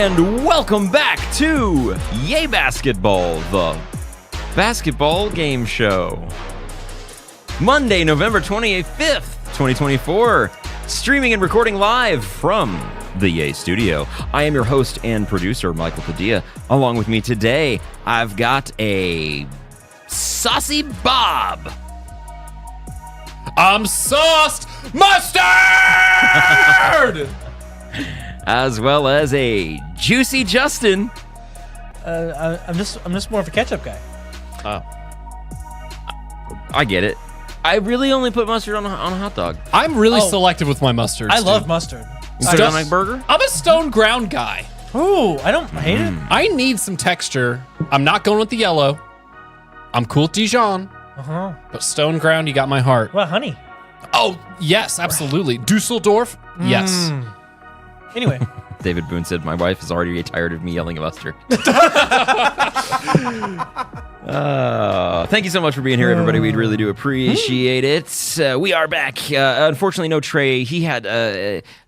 And welcome back to Yay Basketball, the basketball game show. Monday, November 25th, 2024. Streaming and recording live from the Yay Studio. I am your host and producer, Michael Padilla. Along with me today, I've got a saucy Bob. I'm sauced mustard! As well as a juicy Justin. I'm just more of a ketchup guy. Oh. I get it. I really only put mustard on a hot dog. I'm really selective with my mustard. I love mustard. Instead of a burger? I'm a stone ground guy. Ooh, I don't hate it. I need some texture. I'm not going with the yellow. I'm cool with Dijon. But stone ground, you got my heart. Well, honey. Oh, yes, absolutely. Dusseldorf? Yes. Anyway. David Boone said, my wife is already tired of me yelling at mustard. Thank you so much for being here, everybody. We really do appreciate it. We are back. Unfortunately, no Trey. He had,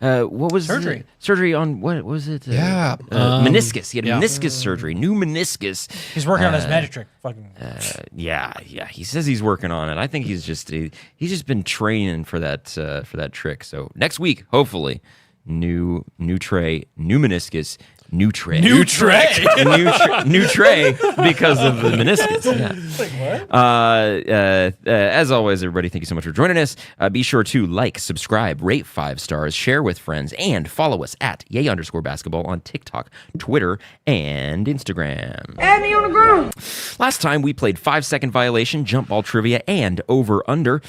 what was surgery? Surgery on, what was it? Meniscus. He had meniscus surgery, new meniscus. He's working on his magic trick. Fucking. Yeah. He says he's working on it. I think he's just been training for that trick. So next week, hopefully, new Trey, new meniscus. New tray because of the meniscus. Yeah. Wait, what? As always, everybody, thank you so much for joining us. Be sure to like, subscribe, rate 5 stars, share with friends, and follow us at @Yay_basketball on TikTok, Twitter, and Instagram. Add me on the ground. Last time we played 5-second violation, jump ball trivia, and over/under.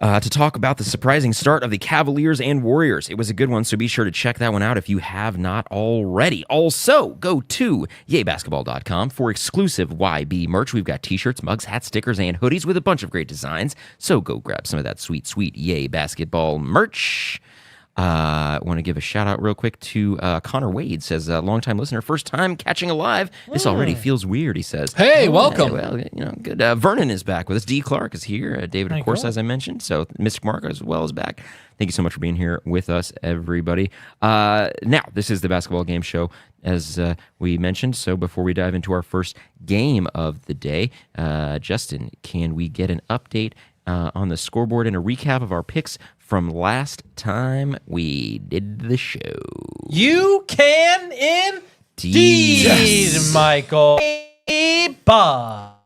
To talk about the surprising start of the Cavaliers and Warriors. It was a good one, so be sure to check that one out if you have not already. Also, go to yaybasketball.com for exclusive YB merch. We've got t-shirts, mugs, hats, stickers, and hoodies with a bunch of great designs, so go grab some of that sweet, sweet Yay Basketball merch. I want to give a shout out real quick to Connor Wade. Says, longtime listener, first time catching a live. This already feels weird, he says. Hey, welcome. Well, good. Vernon is back with us. D. Clark is here. David, of course, as I mentioned. So Mystic Mark as well is back. Thank you so much for being here with us, everybody. Now, this is the basketball game show, as we mentioned. So before we dive into our first game of the day, Justin, can we get an update on the scoreboard and a recap of our picks from last time we did the show? You can indeed, Yes. Michael. Hey, Bob.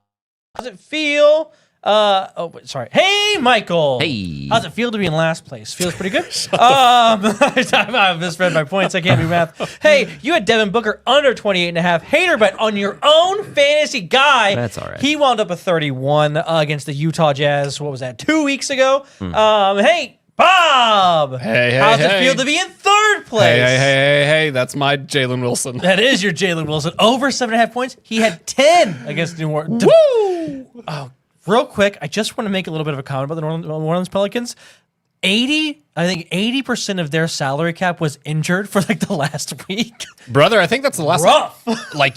How's it feel? Sorry. Hey, Michael. Hey. How's it feel to be in last place? Feels pretty good. I misread my points. I can't do math. Hey, you had Devin Booker under 28.5. Hater bet on your own fantasy guy. That's all right. He wound up a 31 against the Utah Jazz. What was that? 2 weeks ago. Hey, Bob. Hey, how's it feel to be in third place? Hey, that's my Jalen Wilson. That is your Jalen Wilson. Over 7.5 points. He had 10 against New Orleans. Woo! Oh, real quick, I just want to make a little bit of a comment about the New Orleans Pelicans. 80% of their salary cap was injured for like the last week. Brother, I think that's the last Rough.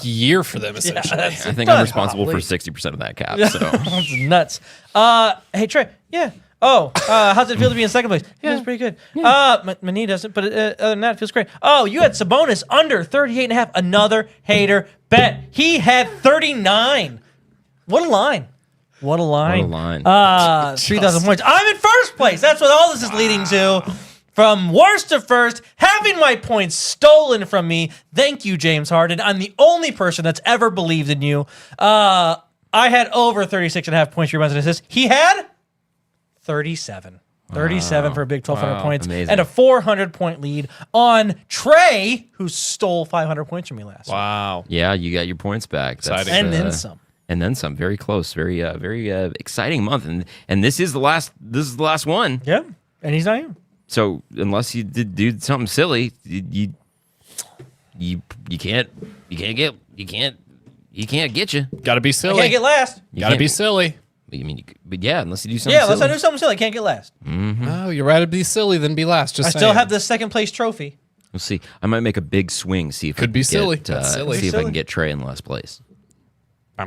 year for them, essentially. that's- I think I'm responsible for 60% of that cap. So That's nuts. Hey, Trey. Yeah. Oh, how's it feel to be in second place? Yeah, it's pretty good. My knee doesn't, but other than that, it feels great. Oh, you had Sabonis under 38.5. Another hater bet. He had 39. What a line. What a line. 3,000 points. I'm in first place. That's what all this is leading to. From worst to first, having my points stolen from me. Thank you, James Harden. I'm the only person that's ever believed in you. I had over 36.5 points, rebounds, and assists. He had 37. 37 for a big 1,200 points. Amazing. And a 400-point lead on Trey, who stole 500 points from me last week. Wow. yeah, you got your points back. Exciting. And then some. And then some. Very close. Very exciting month. And this is the last one. Yeah, and he's not here. So unless you did do something silly, you can't get you. Gotta be I silly. can't get last. Gotta be silly. I mean, but yeah, unless you do something. Yeah, unless I silly. do something silly, I can't get last. Oh, you'd rather be silly than be last. Just I saying. still have the second place trophy. We'll see. I might make a big swing. See if I Could can be get, silly. That's silly. See if I Silly. can get Trey in last place. I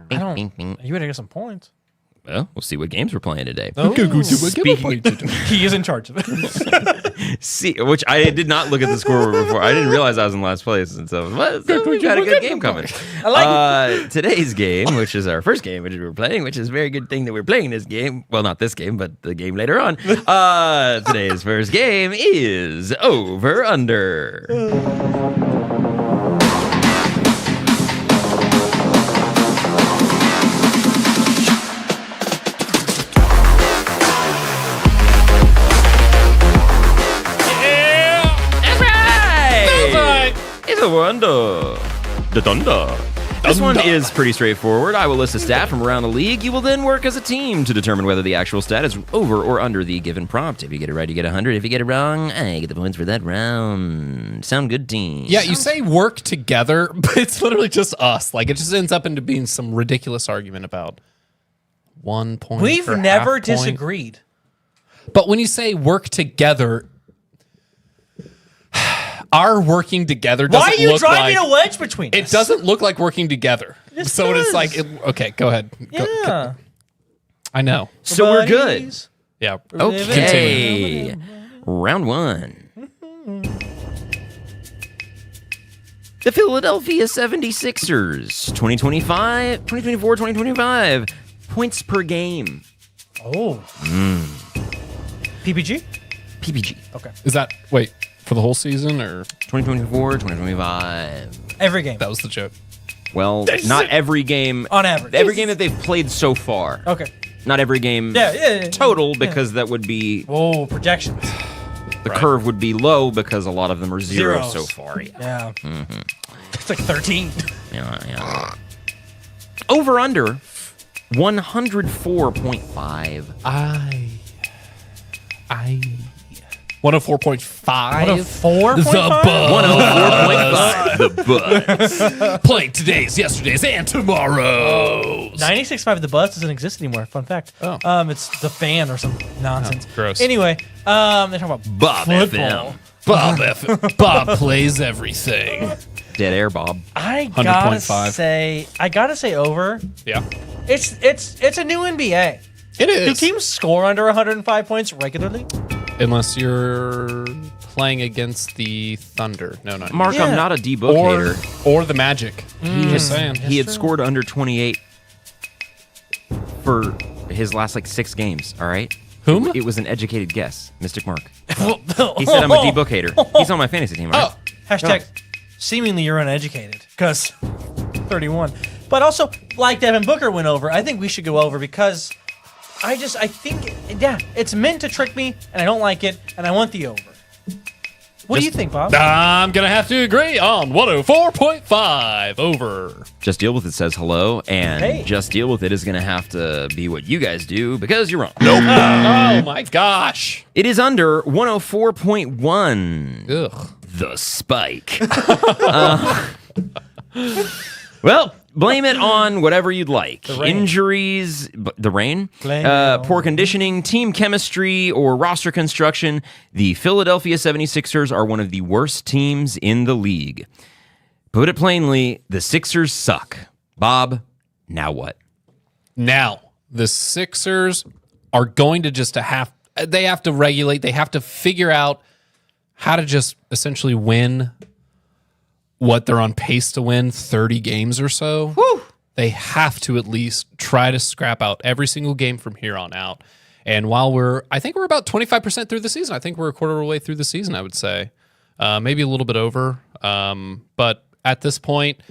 don't. You better get some points. Well, we'll see what games we're playing today. He is in charge of it. See, which I did not look at the scoreboard before. I didn't realize I was in last place, and so we got a good game coming. I like it. Today's game, which is our first game, which we're playing, which is a very good thing that we're playing this game. Well, not this game, but the game later on. Today's first game is Over Under. Over Under. The Thunder. This one is pretty straightforward. I will list a stat from around the league. You will then work as a team to determine whether the actual stat is over or under the given prompt. If you get it right, you get 100. If you get it wrong, I get the points for that round. Sound good, team? Yeah, you say work together, but it's literally just us. Like, it just ends up into being some ridiculous argument about 1 point. We've never disagreed. But when you say work together, our working together doesn't look like... Why are you driving a wedge between us? It doesn't look like working together. So it's like... okay, go ahead. Yeah. I know. So we're good. Yeah. Okay. Round one. The Philadelphia 76ers, 2024, 2025. Points per game. Oh. PPG? PPG. Okay. Is that... Wait. For the whole season, or 2024, 2025? Every game. That was the joke. Well, not every game. On average. Every game that they've played so far. Okay. Not every game total, because that would be... Oh, projections. The curve would be low because a lot of them are zero so far. Yeah. It's like 13. Yeah. Over under 104.5. 104.5. 104.5? The Buzz. Playing today's, yesterday's, and tomorrow's. 96.5 The Buzz doesn't exist anymore. Fun fact. Oh. It's the Fan or some nonsense. Gross. Anyway, they're talking about Bob football. FM. Bob plays everything. Dead air, Bob. I gotta say over. Yeah. It's a new NBA. It is. Do teams score under 105 points regularly? Unless you're playing against the Thunder. No, not Mark, Yeah. I'm not a D-book hater. Or the Magic. Just saying. He had scored under 28 for his last 6 games, all right? Whom? It was an educated guess, Mystic Mark. He said I'm a D-book hater. He's on my fantasy team, all right? Hashtag seemingly you're uneducated, because 31. But also, like Devin Booker went over, I think we should go over because I think, it's meant to trick me, and I don't like it, and I want the over. What do you think, Bob? I'm going to have to agree on 104.5 over. Just Deal With It says hello, and Hey. Just Deal With It is going to have to be what you guys do because you're wrong. Nope. Oh, my gosh. It is under 104.1. Ugh. The Spike. Well, blame it on whatever you'd like. rain. Injuries, the rain, Blame it on- poor conditioning, team chemistry, or roster construction. The Philadelphia 76ers are one of the worst teams in the league. Put it plainly, the Sixers suck. Bob, now what? Now, the Sixers are going to they have to regulate, they have to figure out how to just essentially win what they're on pace to win, 30 games or so. Whew. They have to at least try to scrap out every single game from here on out. And while I think we're about 25% through the season. I think we're a quarter of the way through the season, I would say. Maybe a little bit over. But at this point,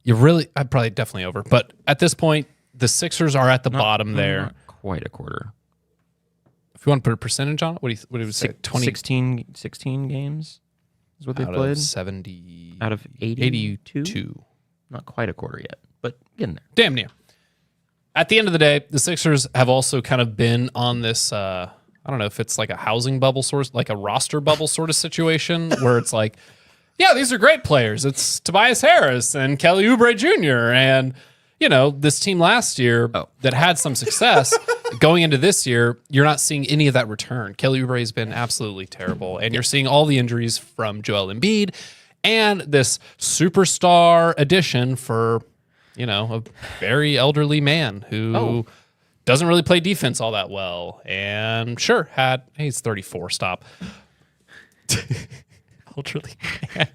I'd probably definitely over. But at this point, the Sixers are at the bottom there. Not quite a quarter. If you want to put a percentage on it, what do you say? 16 games is what they out played? of 70. Out of 82? 82. Not quite a quarter yet, but getting there. Damn near. At the end of the day, the Sixers have also kind of been on this, I don't know if it's like a housing bubble sort of, like a roster bubble sort of situation where it's like, yeah, these are great players. It's Tobias Harris and Kelly Oubre Jr. And, this team last year that had some success going into this year, you're not seeing any of that return. Kelly Oubre has been absolutely terrible. And you're seeing all the injuries from Joel Embiid and this superstar addition for, a very elderly man who doesn't really play defense all that well. And sure, he's 34. Stop. Elderly man.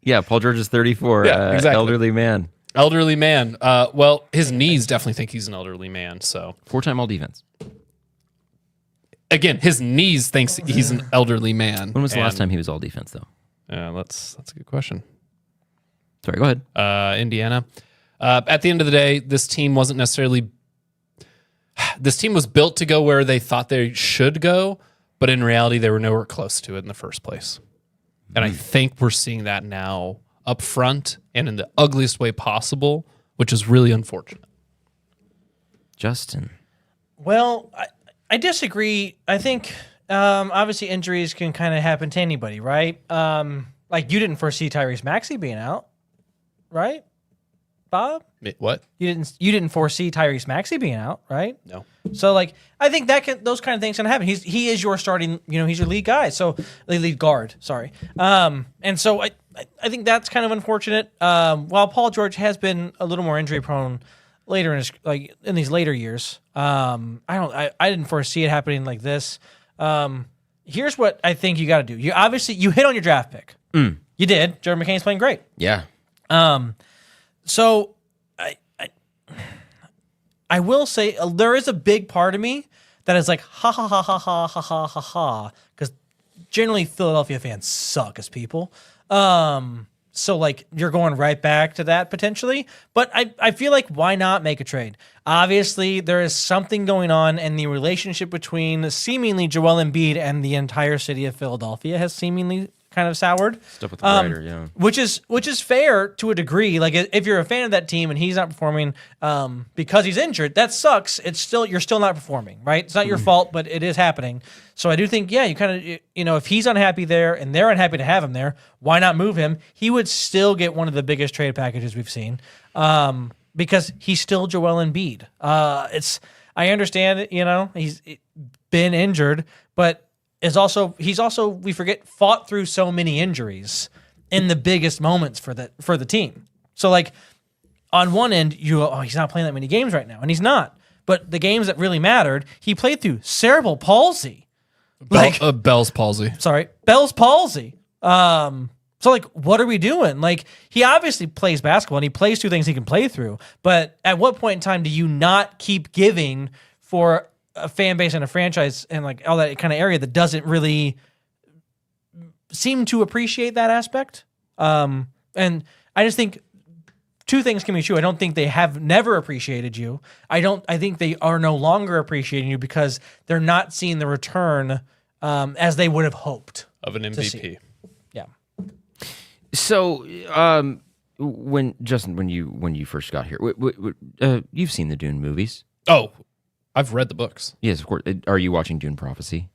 Yeah, Paul George is 34. Yeah, exactly. Elderly man. Elderly man. Well, his knees definitely think he's an elderly man. So 4-time all defense. again, his knees thinks he's an elderly man. When was the last time he was all defense, though? That's a good question. Sorry, go ahead. Indiana. At the end of the day, this team wasn't necessarily. This team was built to go where they thought they should go, but in reality, they were nowhere close to it in the first place. And I think we're seeing that now up front and in the ugliest way possible, which is really unfortunate. Justin. Well, I disagree. I think obviously injuries can kind of happen to anybody, right? Like you didn't foresee Tyrese Maxey being out, right, Bob? What? You didn't foresee Tyrese Maxey being out, right? No. So like I think those kind of things can happen. He is your starting, he's your lead guy, so the lead guard. Sorry. And so I think that's kind of unfortunate. While Paul George has been a little more injury prone later in his in these later years, I didn't foresee it happening like this. Here's what I think you got to do. You hit on your draft pick. You did. Jared McCain's playing great. Yeah. So I will say there is a big part of me that is like ha ha ha ha ha ha ha ha ha, because generally Philadelphia fans suck as people. So like you're going right back to that potentially, but I feel like why not make a trade? Obviously there is something going on, and the relationship between seemingly Joel Embiid and the entire city of Philadelphia has seemingly kind of soured. Stuff with the writer, yeah. Which is fair to a degree. Like if you're a fan of that team and he's not performing because he's injured, that sucks. You're still not performing, right? It's not your fault, but it is happening. So I do think, yeah, you kind of, if he's unhappy there and they're unhappy to have him there, why not move him? He would still get one of the biggest trade packages we've seen because he's still Joel Embiid. I understand, he's been injured, but he's also, we forget, fought through so many injuries in the biggest moments for the team. So like on one end, he's not playing that many games right now, and he's not. But the games that really mattered, he played through cerebral palsy. Bell's palsy. Sorry, Bell's palsy. So like, what are we doing? Like, he obviously plays basketball and he plays through things he can play through. But at what point in time do you not keep giving for a fan base and a franchise and like all that kind of area that doesn't really seem to appreciate that aspect? And I just think two things can be true. I don't think they have never appreciated you. I think they are no longer appreciating you because they're not seeing the return as they would have hoped Of an MVP. Yeah. So, when you first got here, you've seen the Dune movies. Oh, I've read the books. Yes, of course. Are you watching Dune Prophecy?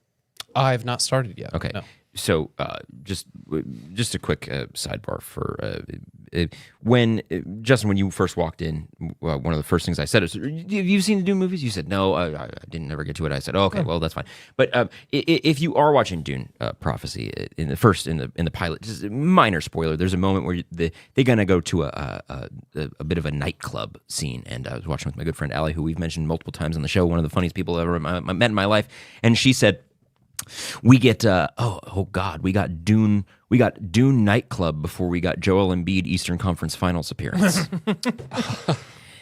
I've not started yet. Okay. No. So, just a quick sidebar for when Justin, when you first walked in, one of the first things I said is, "Have you seen the Dune movies?" You said, "No, I didn't ever get to it." I said, "Oh, okay, well that's fine." But if you are watching Dune Prophecy in the pilot, just a minor spoiler. There's a moment where they're gonna go to a bit of a nightclub scene, and I was watching with my good friend Allie, who we've mentioned multiple times on the show, one of the funniest people I've ever met in my life, and she said, we get we got Dune nightclub before we got Joel Embiid Eastern Conference Finals appearance.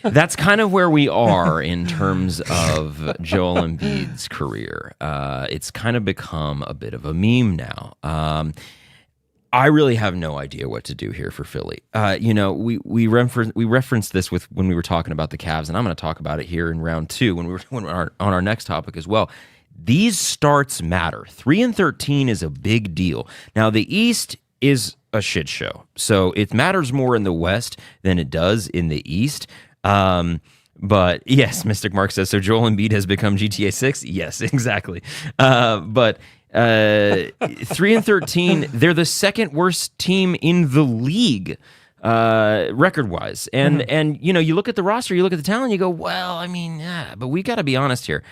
That's kind of where we are in terms of Joel Embiid's career. It's kind of become a bit of a meme now. I really have no idea what to do here for Philly. We referenced this when we were talking about the Cavs, and I'm going to talk about it here in round 2 when we're on our next topic as well. These starts matter. 3-13 is a big deal. Now, the East is a shit show, so it matters more in the West than it does in the East. But yes, Mystic Mark says, so Joel Embiid has become GTA 6? Yes, exactly. But 3-13, they're the second worst team in the league record-wise. And you look at the roster, you look at the talent, you go, well, I mean, yeah, but we got to be honest here.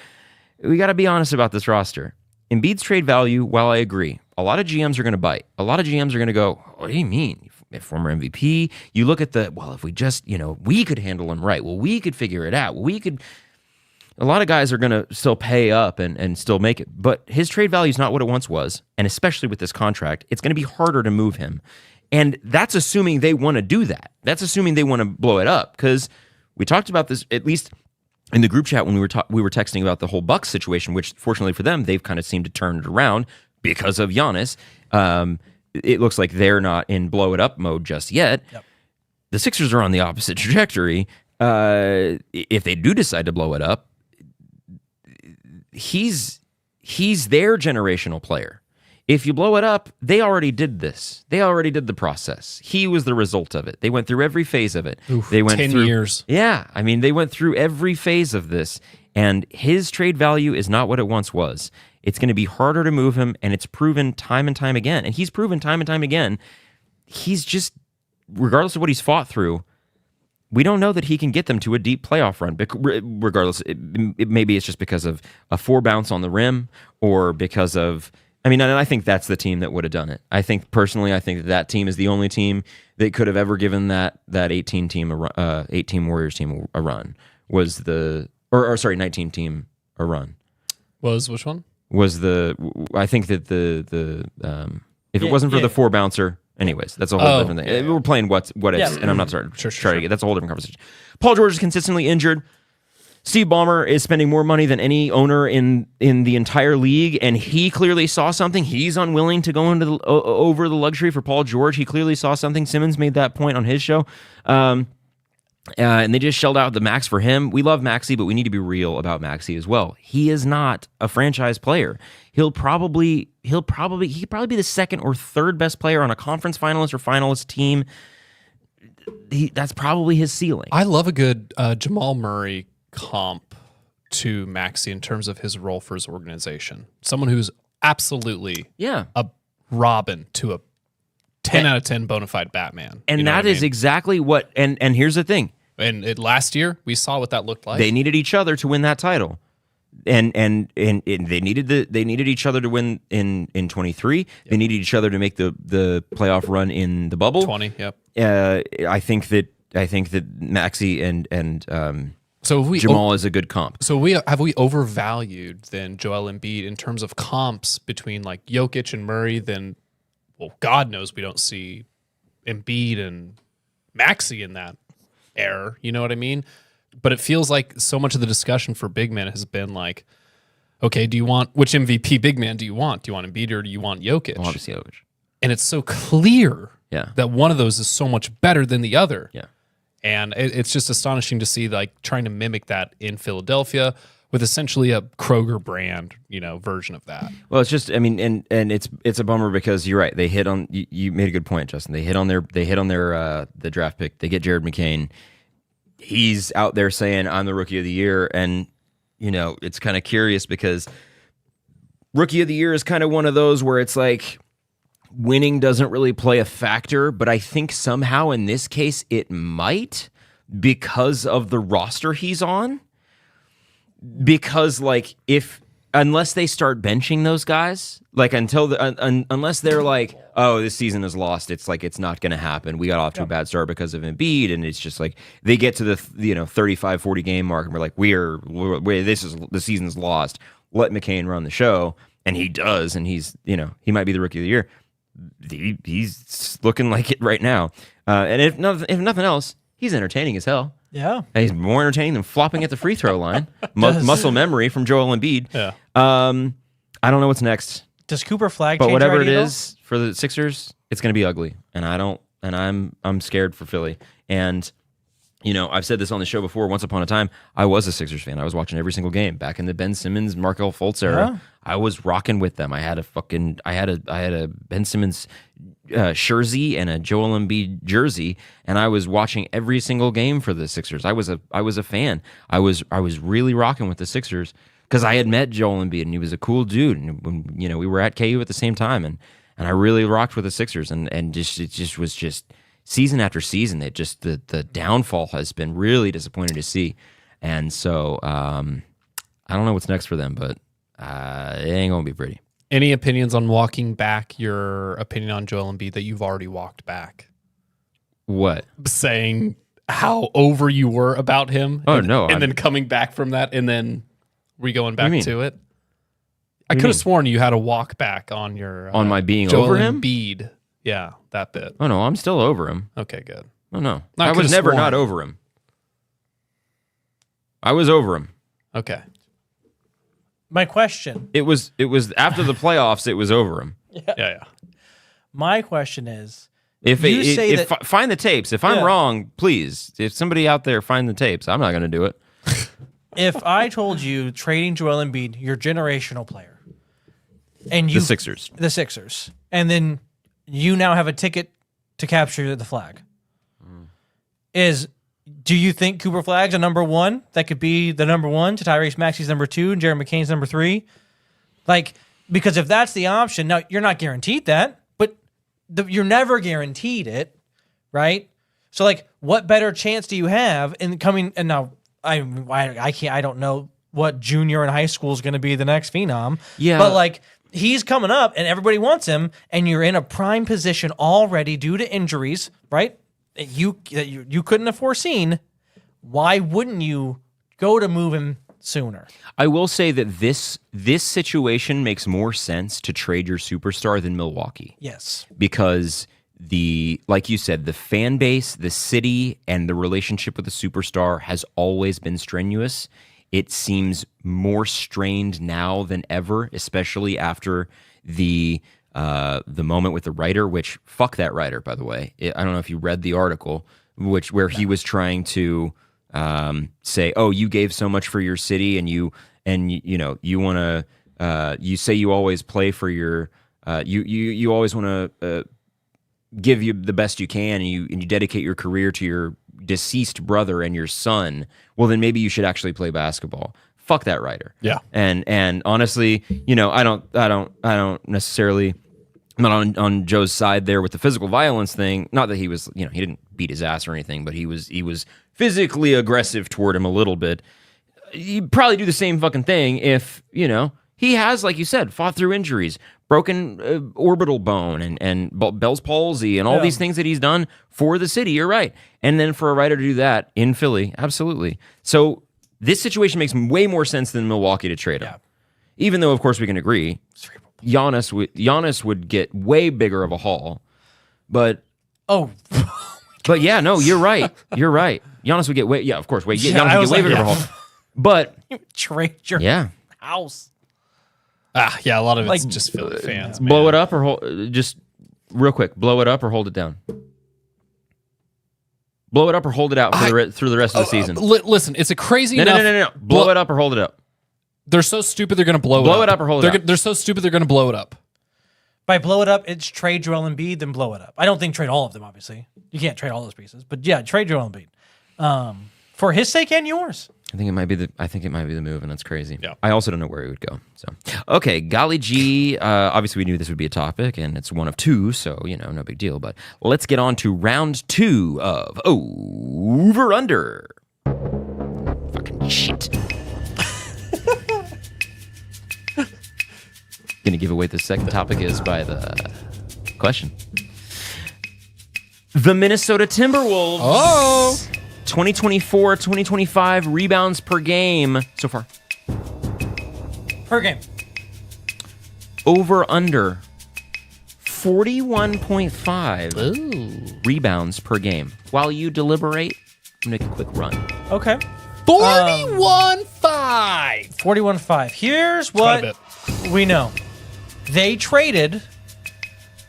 We got to be honest about this roster. Embiid's trade value, while I agree, a lot of GMs are going to bite. A lot of GMs are going to go, what do you mean? Former MVP? You look at if we just, we could handle him right. Well, we could figure it out. We could, A lot of guys are going to still pay up and still make it, but his trade value is not what it once was, and especially with this contract, it's going to be harder to move him. And that's assuming they want to do that. That's assuming they want to blow it up, because we talked about this at least in the group chat when we were texting about the whole Bucks situation, which fortunately for them, they've kind of seemed to turn it around because of Giannis. It looks like they're not in blow it up mode just yet. Yep. The Sixers are on the opposite trajectory. If they do decide to blow it up, he's their generational player. If you blow it up, they already did this. They already did the process. He was the result of it. They went through every phase of it. They went 10 through years. Yeah, I mean, they went through every phase of this, and his trade value is not what it once was. It's going to be harder to move him, and it's proven time and time again. And he's proven time and time again. He's just, regardless of what he's fought through, we don't know that he can get them to a deep playoff run. Regardless, maybe it's just because of a 4 bounce on the rim, or because of. I mean, and I think that's the team that would have done it. I think that team is the only team that could have ever given that 18 Warriors team a run. Was the 19 team a run? Was which one? Was I think that if it wasn't for the 4 bouncer, anyways, that's a whole different thing. Yeah. We're playing what ifs, and I'm not trying to get. That's a whole different conversation. Paul George is consistently injured. Steve Ballmer is spending more money than any owner in the entire league, and he clearly saw something. He's unwilling to go into over the luxury for Paul George. He clearly saw something. Simmons made that point on his show, and they just shelled out the max for him. We love Maxey, but we need to be real about Maxey as well. He is not a franchise player. He'll probably be the second or third best player on a conference finalist or finalist team. That's probably his ceiling. I love a good Jamal Murray comp to Maxey in terms of his role for his organization. Someone who's absolutely a Robin to a 10 out of 10 bona fide Batman. And that is exactly what, and here's the thing. And last year, we saw what that looked like. They needed each other to win that title. And they needed each other to win in 23. Yep. They needed each other to make the playoff run in the bubble. 20, yep. I think that Maxey and so Jamal is a good comp. So have we overvalued then Joel Embiid in terms of comps between like Jokic and Murray? Then, well, God knows we don't see Embiid and Maxey in that era. You know what I mean? But it feels like so much of the discussion for big men has been like, okay, which MVP big man do you want? Do you want Embiid or do you want Jokic? Obviously Jokic. And it's so clear Yeah. that one of those is so much better than the other. Yeah. And it's just astonishing to see like trying to mimic that in Philadelphia with essentially a Kroger brand, version of that. Well, it's just, I mean, and it's a bummer because you're right. They hit on, you made a good point, Justin. They hit on their the draft pick. They get Jared McCain. He's out there saying, I'm the rookie of the year. And, it's kind of curious because rookie of the year is kind of one of those where it's like, winning doesn't really play a factor, but I think somehow in this case it might because of the roster he's on. Because unless they start benching those guys, unless they're like, oh, this season is lost, it's like it's not going to happen. We got off to a bad start because of Embiid, and it's just like they get to the 35-40 game mark, and we're like, the season's lost. Let McCain run the show, and he does, and he's he might be the rookie of the year. He's looking like it right now, and if nothing else, he's entertaining as hell. Yeah, and he's more entertaining than flopping at the free throw line. Muscle memory from Joel Embiid. Yeah. I don't know what's next. Does Cooper Flag? But change whatever your it idea is for the Sixers, it's going to be ugly, and I'm scared for Philly. And I've said this on the show before. Once upon a time, I was a Sixers fan. I was watching every single game back in the Ben Simmons, Markelle Fultz era. Yeah. I was rocking with them. I had a Ben Simmons jersey and a Joel Embiid jersey, and I was watching every single game for the Sixers. I was a fan. I was really rocking with the Sixers because I had met Joel Embiid and he was a cool dude, and when we were at KU at the same time, and I really rocked with the Sixers, and it just was season after season, the downfall has been really disappointing to see. And so I don't know what's next for them, but it ain't gonna be pretty. Any opinions on walking back your opinion on Joel Embiid that you've already walked back? What? Saying how over you were about him. Oh, no. And then coming back from that and then We going do you back mean? to it? do I you could have mean? sworn you had a walk back on your On my being Joel over him? Embiid. Yeah, that bit. Oh no, I'm still over him. Okay, good. Oh no, I I was could've never sworn. not over him. I was over him. Okay. My question. It was after the playoffs. It was over him. Yeah. My question is. If You say that- find the tapes. If I'm Yeah. wrong, please. If somebody out there find the tapes, I'm not going to do it. If I told you trading Joel Embiid, your generational player, and you The Sixers. and then you now have a ticket to capture the flag, do you think Cooper Flag's a number one that could be the number one to Tyrese Maxey's number two and Jared McCain's number three? Like, because if that's the option, now you're not guaranteed that, but you're never guaranteed it, right? So like, what better chance do you have in coming? And now I can't. I don't know what junior in high school is going to be the next phenom. Yeah. But like, he's coming up, and everybody wants him, and you're in a prime position already due to injuries, right? That you couldn't have foreseen. Why wouldn't you go to move him sooner? I will say that this situation makes more sense to trade your superstar than Milwaukee. Yes. Because like you said, the fan base, the city, and the relationship with the superstar has always been strenuous. It seems more strained now than ever, especially after the moment with the writer, which fuck that writer, by the way. I don't know if you read the article, where he was trying to say, "Oh, you gave so much for your city, and you want to, you say you always play for your, you always want to give you the best you can, and you dedicate your career to your deceased brother and your son. Well, then maybe you should actually play basketball." Fuck that writer. Yeah. And honestly, I don't necessarily. I'm not on Joe's side there with the physical violence thing. Not that he was, he didn't beat his ass or anything, but he was physically aggressive toward him a little bit. He'd probably do the same fucking thing if, he has, like you said, fought through injuries, broken orbital bone and Bell's palsy and all these things that he's done for the city. You're right. And then for a writer to do that in Philly, absolutely. So this situation makes way more sense than Milwaukee to trade him. Even though, of course, we can agree Giannis would get way bigger of a haul, but yeah, no, you're right. You're right. Giannis would get way, of course, Giannis would get way bigger of a haul. But Trade your house. Yeah, a lot of it's just Philly fans. Man. blow it up or just real quick, blow it up or hold it down. Blow it up or hold it out through the rest of the season. Listen, it's a crazy enough. No. Blow it up or hold it up. They're so stupid they're going to blow it up. Blow it up or hold it up. They're so stupid they're going to blow it up. By blow it up, it's trade Joel Embiid, then blow it up. I don't think trade all of them, obviously. You can't trade all those pieces. But yeah, trade Joel Embiid. For his sake and yours. I think it might be the move, and that's crazy. Yeah. I also don't know where he would go. So, okay, Golly G. Obviously, we knew this would be a topic, and it's one of two, so no big deal. But let's get on to round 2 of Over Under. Fucking shit. Gonna give away the second topic is by the question. The Minnesota Timberwolves. Oh. 2024-2025 rebounds per game so far. Per game. Over under 41.5 rebounds per game. While you deliberate, I'm gonna make a quick run. Okay. 41-5. 41-5. Here's what we know. They traded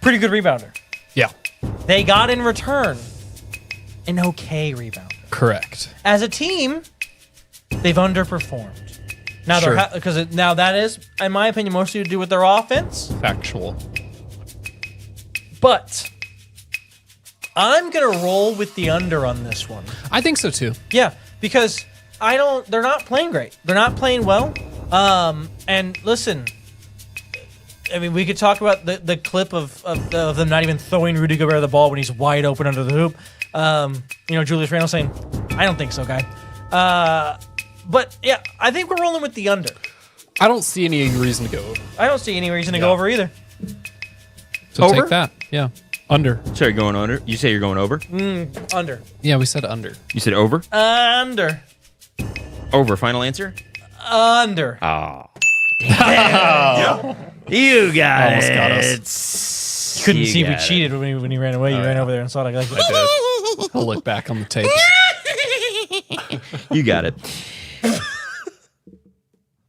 pretty good rebounder. Yeah. They got in return an okay rebounder. Correct. As a team, they've underperformed. Now, Sure. now that is, in my opinion, mostly to do with their offense. Factual. But I'm gonna roll with the under on this one. I think so too. Yeah, because they're not playing great. They're not playing well. And listen, I mean, we could talk about the clip of them not even throwing Rudy Gobert the ball when he's wide open under the hoop. Julius Randle saying, "I don't think so, guy." But yeah, I think we're rolling with the under. I don't see any reason to go over. I don't see any reason to go over either. So Over? take that. Yeah. Under. So you're going under? You say you're going over? Under. Yeah, we said under. You said over? Under. Over. Final answer? Under. Oh, Oh. you got Almost it. got us. You couldn't You see we got it. cheated when he ran away. You ran over there and saw it. Like, I did. I'll look back on the tape. You got it.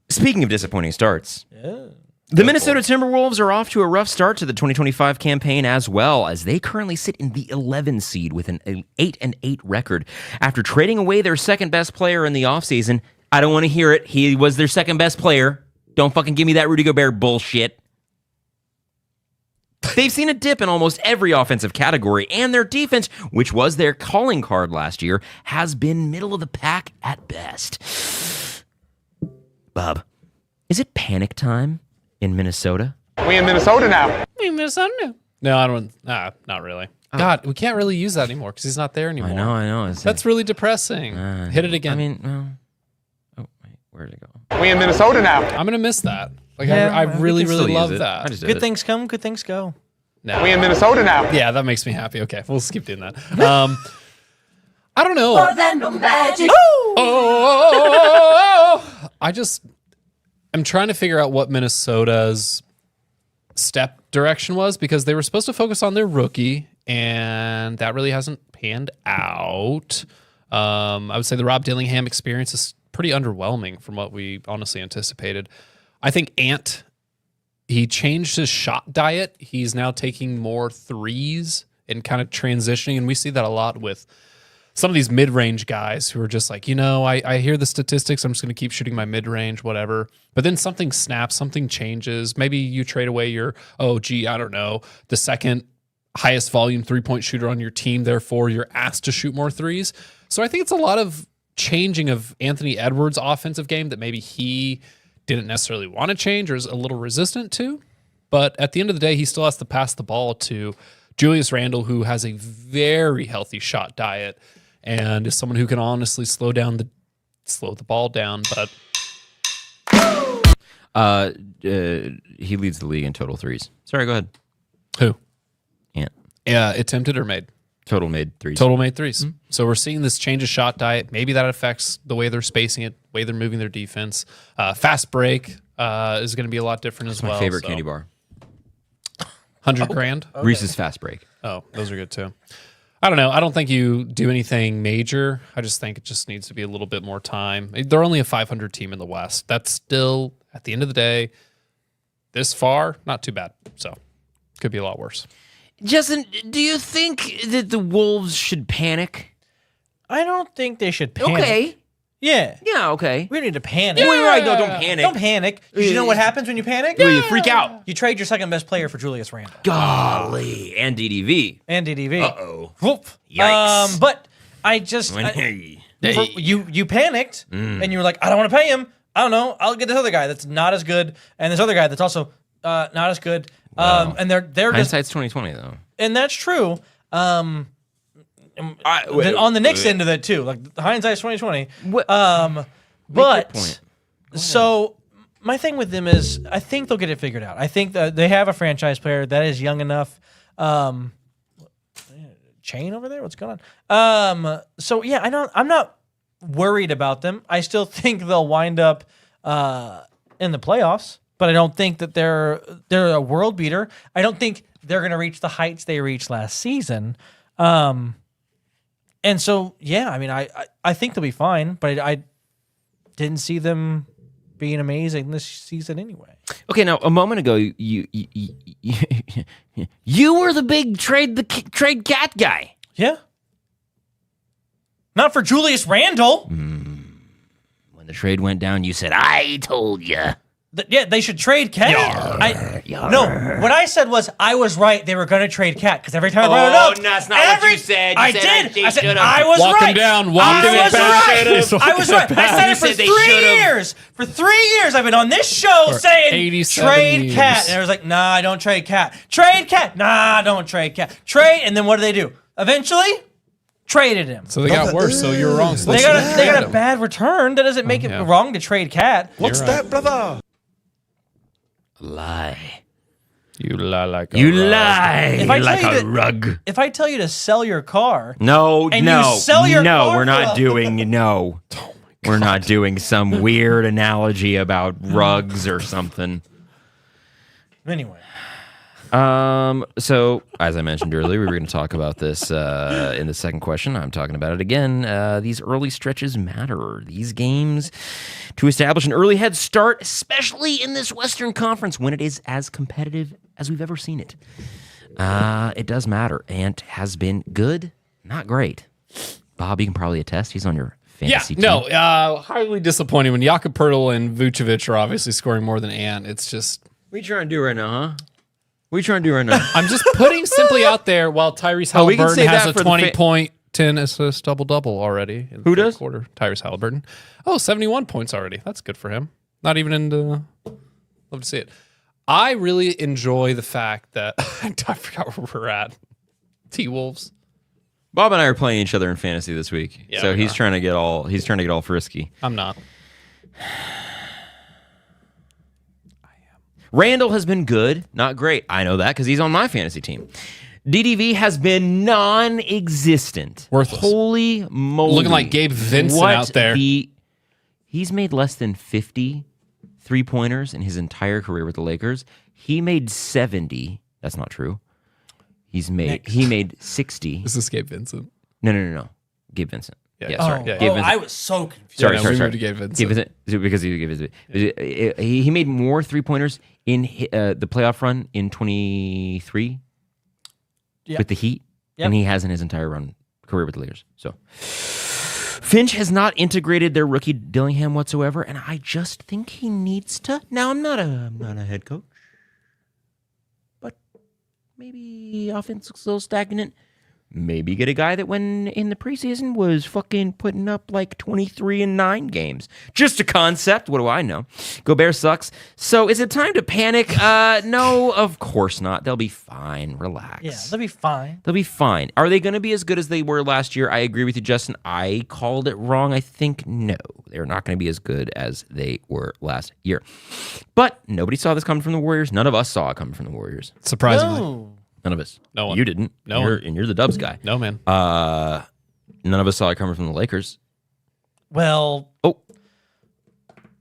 Speaking of disappointing starts, the Minnesota Timberwolves are off to a rough start to the 2025 campaign as well, as they currently sit in the 11 seed with an 8-8 record after trading away their second best player in the offseason. I don't want to hear it. He was their second best player. Don't fucking give me that Rudy Gobert bullshit. They've seen a dip in almost every offensive category, and their defense, which was their calling card last year, has been middle of the pack at best. Bob, is it panic time in Minnesota? We in Minnesota now. No, I don't. Nah, not really. God, we can't really use that anymore because he's not there anymore. I know. That's really depressing. Hit it again. I mean, well, oh, wait, where'd it go? We in Minnesota now. I'm gonna miss that. Like, Yeah, I we really, can really still love use it. that. I just did good it. things come, good things go. No. We in Minnesota now. Yeah, that makes me happy. Okay, we'll keep doing that. I don't know. Orlando Magic. I just am trying to figure out what Minnesota's step direction was because they were supposed to focus on their rookie, and that really hasn't panned out. I would say the Rob Dillingham experience is pretty underwhelming from what we honestly anticipated. I think Ant, he changed his shot diet. He's now taking more threes and kind of transitioning, and we see that a lot with some of these mid-range guys who are just like, I hear the statistics. I'm just going to keep shooting my mid-range, whatever. But then something snaps, something changes. Maybe you trade away your, I don't know, the second highest volume three-point shooter on your team. Therefore, you're asked to shoot more threes. So I think it's a lot of changing of Anthony Edwards' offensive game that maybe he didn't necessarily want to change or is a little resistant to. But at the end of the day, he still has to pass the ball to Julius Randle, who has a very healthy shot diet and is someone who can honestly slow the ball down. But He leads the league in total threes. Sorry, go ahead. who? Ant. Yeah, attempted or made? Total made threes. Total made threes. So we're seeing this change of shot diet. Maybe that affects the way they're spacing it, way they're moving their defense. Fast break is going to be a lot different as well. My favorite candy bar. 100 grand? Reese's Fast Break. Oh, those are good too. I don't know. I don't think you do anything major. I just think it just needs to be a little bit more time. They're only a 500 team in the West. That's still, at the end of the day, this far, not too bad. So, could be a lot worse. Justin, do you think that the Wolves should panic? I don't think they should panic. Okay. Yeah. Yeah, okay. We don't need to panic. Wait, right, no, don't panic. Don't panic. 'Cause you know what happens when you panic? You freak out. You trade your second best player for Julius Randle Golly. And DDV. and DDV. Uh-oh. Whoop. Yikes. But I just you panicked and you were like, I don't want to pay him. I don't know. I'll get this other guy that's not as good, and this other guy that's also not as good. And they're just, Hindsight's 2020, though. and that's true. On the Knicks end of it too, like hindsight's 2020. But point. so my thing with them is, I think they'll get it figured out. I think that they have a franchise player that is young enough. Chain over there, what's going on? So yeah, I'm not worried about them. I still think they'll wind up in the playoffs, but I don't think that they're a world beater. I don't think they're going to reach the heights they reached last season. And so, yeah, I mean, I think they'll be fine, but I didn't see them being amazing this season anyway. Okay, now a moment ago, you were the big trade cat guy. Yeah. Not for Julius Randle. When the trade went down, you said, "I told you." Yeah, they should trade Cat. No, what I said was I was right. They were going to trade Cat because every time I brought it up, no, that's not what you said. You I said did. they I said should've. I was Walk right. him down, walk him I was back. right. I was right. I said You it for said they 3 should've. years. For 3 years, I've been on this show saying 87 trade years. Cat, and I was like, nah, don't trade Cat. Trade Cat. Nah, don't trade Cat. Trade, and then what do? Eventually, traded him. So they got worse. So you're wrong. So They should've got traded a him. bad return. That doesn't make it yeah. wrong to trade Cat. What's that, brother? Lie. You lie like You a rug. lie If I like tell you a that- rug. If I tell you to sell your car, No, And no, you sell your no. car We're for not a- doing no. We're not doing some weird analogy about rugs or something. Anyway. So, as I mentioned earlier, we were going to talk about this in the second question. I'm talking about it again. These early stretches matter. These games to establish an early head start, especially in this Western Conference when it is as competitive as we've ever seen it. It does matter. Ant has been good, not great. Bob, you can probably attest. He's on your fantasy team. Highly disappointing when Jakob Poeltl and Vucevic are obviously scoring more than Ant. It's just... What are you trying to do right now, huh? What are you trying to do right now? I'm just putting simply out there while Tyrese we can Halliburton say has that a for the 20-point, 10 assist double-double already. In Who the does? Quarter. Tyrese Halliburton. 71 points already. That's good for him. Not even in the... Love to see it. I really enjoy the fact that... I forgot where we're at. T-Wolves. Bob and I are playing each other in fantasy this week. Yeah, so we he's are. trying to get all frisky. I'm not. Randall has been good, not great. I know that because he's on my fantasy team. DDV has been non-existent. Worthless. Holy moly. Looking like Gabe Vincent out there. He's made less than 50 three-pointers in his entire career with the Lakers. He made 70. That's not true. He made 60. Is this Gabe Vincent? No. Gabe Vincent. Yeah, sorry. yeah. Gabe Vincent. I was so confused. Sorry. we moved to Gabe Vincent. Gabe Vincent. Is it because he gave Vincent? He made more three-pointers in the playoff run in 23 with the Heat than he has in his entire career with the Lakers. So Finch has not integrated their rookie Dillingham whatsoever, and I just think he needs to. Now I'm not a head coach, but maybe offense looks a little stagnant. Maybe get a guy that when in the preseason was fucking putting up like 23 and 9 games. Just a concept. What do I know? Gobert sucks. So is it time to panic? No, of course not. They'll be fine. Relax. Yeah, they'll be fine. They'll be fine. Are they going to be as good as they were last year? I agree with you, Justin. I called it wrong. I think no. They're not going to be as good as they were last year. But nobody saw this coming from the Warriors. None of us saw it coming from the Warriors. Surprisingly. No. None of us. No one. You didn't. No you're, one. And you're the Dubs guy. No, man. None of us saw it coming from the Lakers. Well, Oh,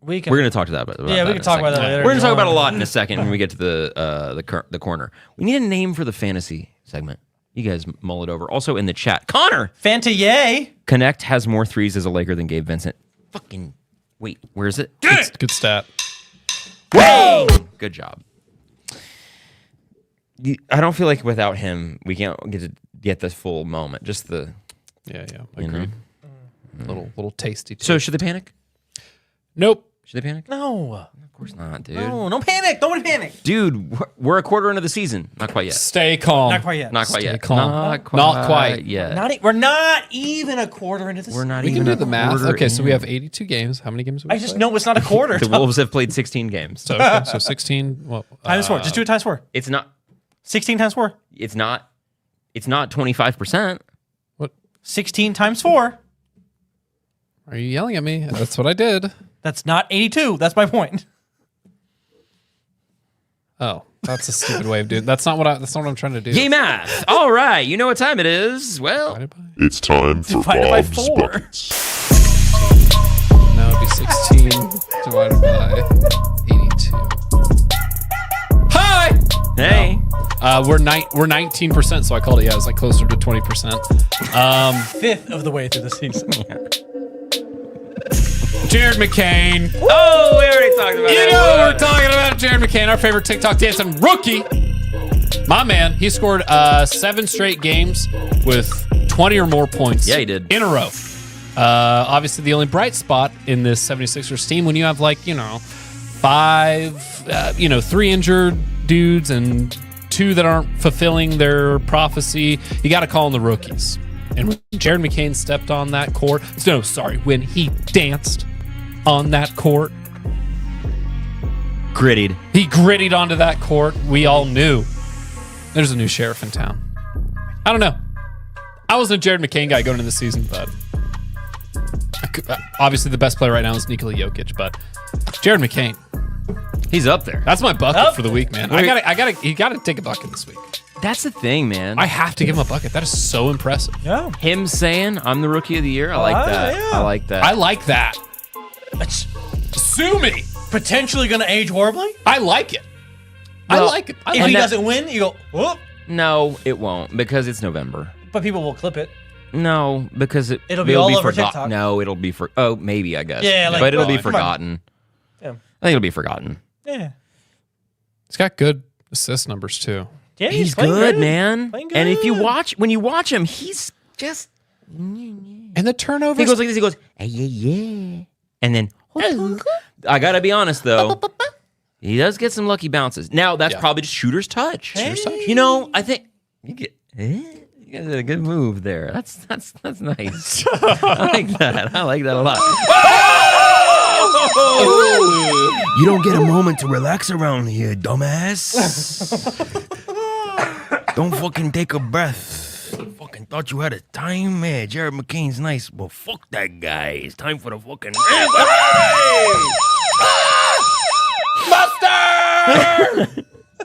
we're we're going to talk to that about Yeah, we can talk about that later. We're going to talk about a lot in a second when we get to the corner. We need a name for the fantasy segment. You guys mull it over. Also in the chat, Connor Fanta yay. Connect has more threes as a Laker than Gabe Vincent. Fucking wait, where is it? Good stat. Bang! Good job. I don't feel like without him we can't get the full moment. Just the Yeah, you know. agreed. Little tasty. So should they panic? Nope. Should they panic? No. Of course not, dude. No panic. Nobody panic. Dude, we're a quarter into the season. Not quite yet. Stay calm. Not quite yet. Not quite Stay yet. calm. Not quite. yet. We're not even a quarter into this. We're not We even can do a the math. quarter Okay, so we in. have 82 games. How many games have we I just played? know it's not a quarter. The Wolves have played 16 games. So, okay, so 16. Well, times 4. Just do it times 4. It's not 16 times 4. it's not 25%. What? 16 times 4. Are you yelling at me? That's what I did. That's not 82. That's my point. Oh, that's a stupid way of doing. That's not what I'm trying to do. Yay math. All right, you know what time it is. Well, Divided by- It's time for Divided by Bob's 4. Buckets. No, it'd be 16 divided by 82. Hi. hey. We're 19%, so I called it. Yeah, it was like closer to 20%. Fifth of the way through the season. Jared McCain. Oh, we already talked about You it. know what we're talking about, Jared McCain, our favorite TikTok dancing rookie. My man, he scored 7 straight games with 20 or more points. Yeah, he did. In a row. Obviously, the only bright spot in this 76ers team when you have 5, 3 injured dudes and 2 that aren't fulfilling their prophecy, you got to call on the rookies. And when Jared McCain stepped on that court, when he danced on that court, Grittied. he grittied onto that court. We all knew there's a new sheriff in town. I don't know. I wasn't a Jared McCain guy going into the season, but obviously the best player right now is Nikola Jokic. But Jared McCain, He's up there. that's my bucket Up for the week, man. He got to take a bucket this week. That's the thing, man. I have to give him a bucket. That is so impressive. Yeah. Him saying I'm the rookie of the year. I like that. yeah. I like that. I like that. Sue me. Potentially going to age horribly. I like it. I like it. If he doesn't win, you go, whoop. No, it won't because it's November. But people will clip it. No, because it'll be all over forgotten. TikTok. No, it'll be for. Oh, maybe I guess. Yeah, like, but it'll be come on. forgotten. Yeah. I think it'll be forgotten. Yeah. He's got good assist numbers too. Yeah, He's playing good, man. Playing And if you good. when you watch him, he's just. And the turnovers. He goes like this. He goes, yeah, and then. I gotta be honest though. He does get some lucky bounces. Now that's probably just shooter's touch. Shooter's touch. You know, I think you get. You guys did a good move there. That's nice. I like that. I like that a lot. You don't get a moment to relax around here, dumbass. Don't fucking take a breath. Fucking thought you had a time, man. Jared McCain's nice, but fuck that guy. It's time for the fucking. Buster!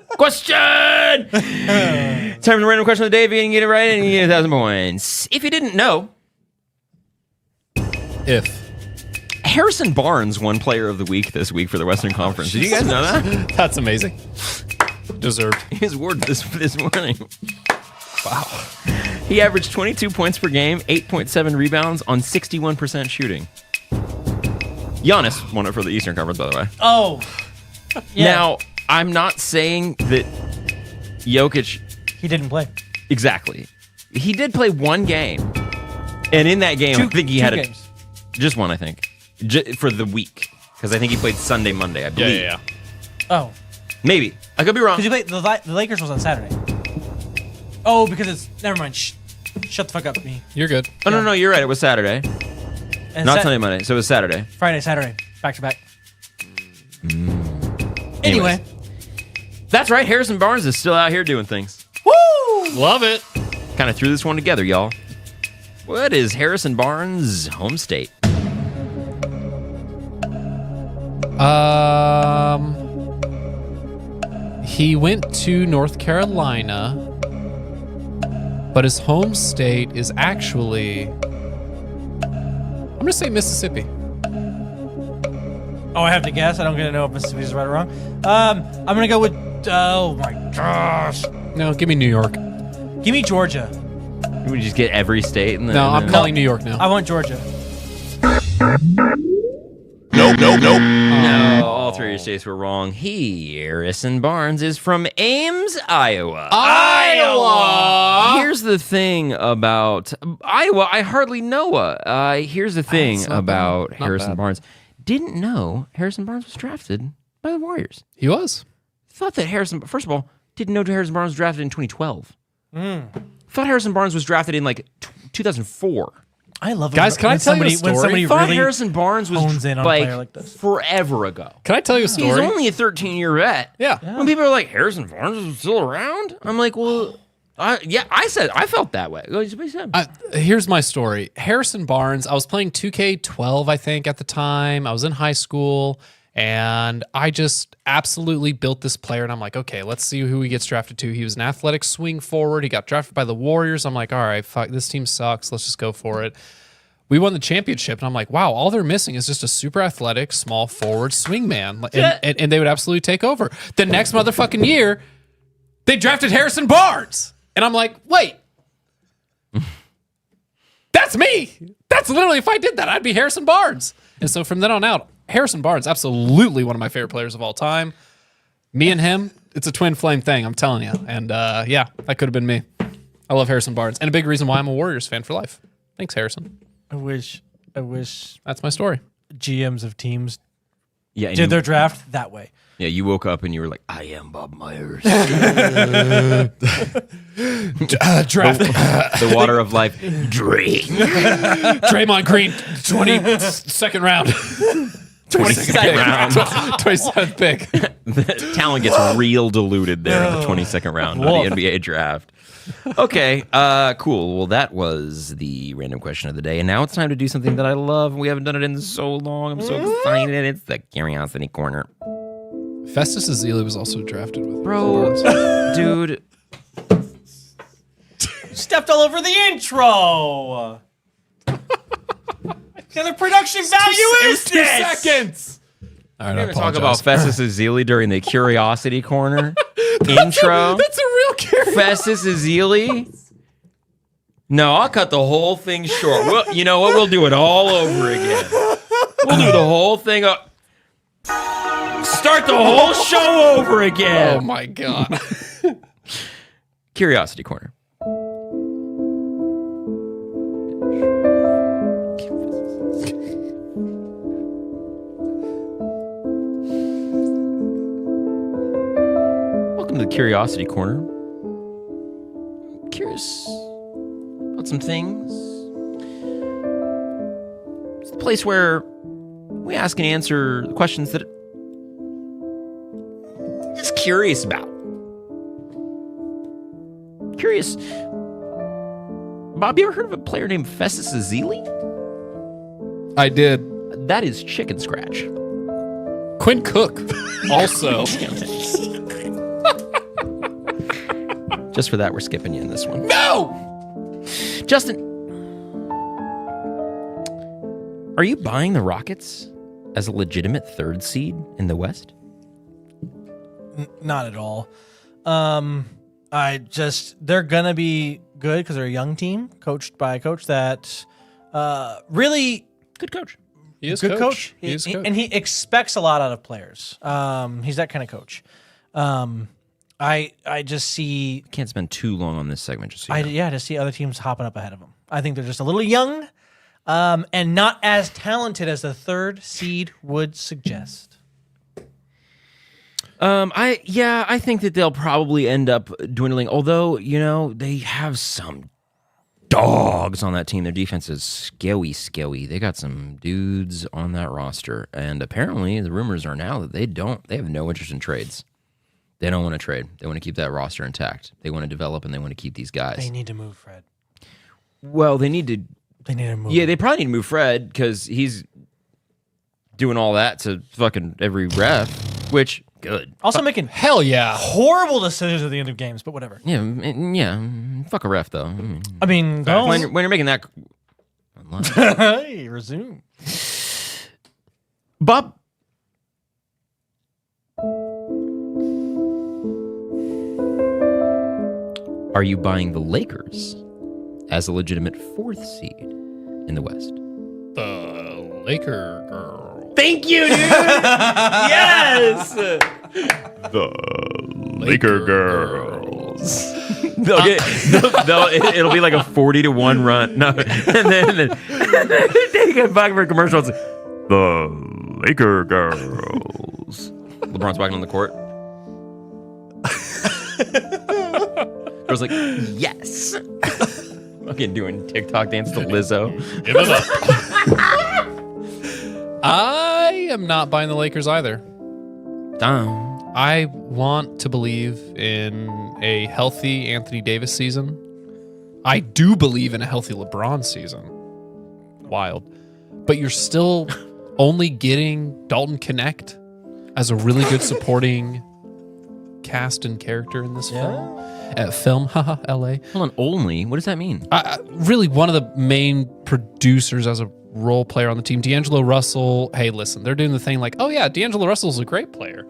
Question! Time for the random question of the day. If you didn't get it right, and you get 1,000 points. If you didn't know, Harrison Barnes won Player of the Week this week for the Western Conference. Did you guys know that? That's amazing. Deserved. His word this morning. Wow. He averaged 22 points per game, 8.7 rebounds on 61% shooting. Giannis won it for the Eastern Conference, by the way. Oh. Yeah. Now, I'm not saying that Jokic... He didn't play. Exactly. He did play one game. And in that game, I think he had games. Just one, I think. For the week. Because I think he played Sunday, Monday, I believe. Yeah. Oh. Maybe. I could be wrong. Because you played the Lakers was on Saturday. Oh, because it's never mind. Shut the fuck up, me. You're good. Oh, no, you're right. It was Saturday. And Not Sunday, Monday. So it was Saturday. Friday, Saturday, back to back. Anyway, that's right. Harrison Barnes is still out here doing things. woo! Love it. Kind of threw this one together, y'all. What is Harrison Barnes' home state? He went to North Carolina, but his home state is actually, I'm gonna say Mississippi. Oh, I have to guess. I don't get to know if Mississippi's right or wrong. I'm gonna go with. Oh my gosh! No, give me New York. Give me Georgia. We just get every state. And No, I'm calling New York now. I want Georgia. Nope. No, all three of your states were wrong. Harrison Barnes is from Ames, Iowa. Iowa! Here's the thing about Iowa. I hardly know. Here's the thing not about bad. Not Harrison bad. Barnes. Didn't know Harrison Barnes was drafted by the Warriors. He was. Thought that first of all, didn't know Harrison Barnes was drafted in 2012. Thought Harrison Barnes was drafted in like 2004. I love it Guys, can I tell you a story? When somebody Thought really Harrison Barnes was hones in on a player like this. forever ago. Can I tell you a He's story? only a 13-year vet. Yeah. When people are like, Harrison Barnes is still around? I'm like, well, I felt that way. Go, what you said. Here's my story. Harrison Barnes, I was playing 2K12, I think, at the time. I was in high school, and I just absolutely built this player, and I'm like, okay, let's see who he gets drafted to. He was an athletic swing forward. He got drafted by the Warriors. I'm like, all right, fuck, this team sucks. Let's just go for it. We won the championship, and I'm like, wow, all they're missing is just a super athletic, small forward swing man, and they would absolutely take over. The next motherfucking year, they drafted Harrison Barnes. And I'm like, wait, that's me. That's literally, if I did that, I'd be Harrison Barnes. And so from then on out, Harrison Barnes, absolutely one of my favorite players of all time. Me and him, it's a twin flame thing, I'm telling you. And yeah, that could have been me. I love Harrison Barnes. And a big reason why I'm a Warriors fan for life. Thanks, Harrison. I wish That's my story. GMs of teams Yeah, did their draft that way. Yeah, you woke up and you were like, I am Bob Myers. Draft The water of life. Drink. Draymond Green, 22nd round. 22nd round. 27th pick. The talent gets real diluted there in the 22nd round of the NBA draft. Okay, cool. Well, that was the random question of the day. And now it's time to do something that I love. We haven't done it in so long. I'm so excited. It's the Curiosity Corner. Festus Ezeli was also drafted with Bro, dude. Stepped all over the intro. kind of production value is 2 seconds. All right, We're going to talk about Festus Ezeli during the Curiosity Corner intro. That's a real curiosity. Festus Ezeli. No, I'll cut the whole thing short. You know what? We'll do it all over again. We'll do the whole thing up. Start the whole show over again. Oh my god. Curiosity Corner. Welcome to the Curiosity Corner. Curious about some things. It's the place where we ask and answer the questions that I'm just curious about. Curious. Bob, you ever heard of a player named Festus Ezeli? I did. That is chicken scratch. Quinn Cook also. Just for that, we're skipping you in this one. No! Justin, are you buying the Rockets as a legitimate third seed in the West? Not at all. They're gonna be good because they're a young team coached by a coach that really Good coach. He is good coach. He is coach. And he expects a lot out of players. He's that kind of coach. I just see Can't spend too long on this segment. Just so you know. to see other teams hopping up ahead of them. I think they're just a little young, and not as talented as the third seed would suggest. I think that they'll probably end up dwindling. Although, they have some dogs on that team. Their defense is scary. They got some dudes on that roster, and apparently the rumors are now that they have no interest in trades. They don't want to trade. They want to keep that roster intact. They want to develop and they want to keep these guys. They need to move Fred. Well, they need to. They need to move. Yeah, they probably need to move Fred because he's doing all that to fucking every ref, which good. Also making Hell yeah. horrible decisions at the end of games, but whatever. Yeah. Fuck a ref though. I mean, don't. When you're making that. Hey, resume. Bob. Are you buying the Lakers as a legitimate fourth seed in the West? The Laker girl. Thank you, dude. Yes. The Laker girls. It'll be like a 40-1 run. No, and then they get back for a commercial. It's the Laker girls. LeBron's walking on the court. I was like, yes. Fucking doing TikTok dance to Lizzo. Give it up. I am not buying the Lakers either. Damn. I want to believe in a healthy Anthony Davis season. I do believe in a healthy LeBron season. Wild. But you're still only getting Dalton Connect as a really good supporting cast and character in this film. Haha, LA. Hold on, only? What does that mean? Really one of the main producers as a role player on the team. D'Angelo Russell. Hey, listen, they're doing the thing like, oh yeah, D'Angelo Russell's a great player.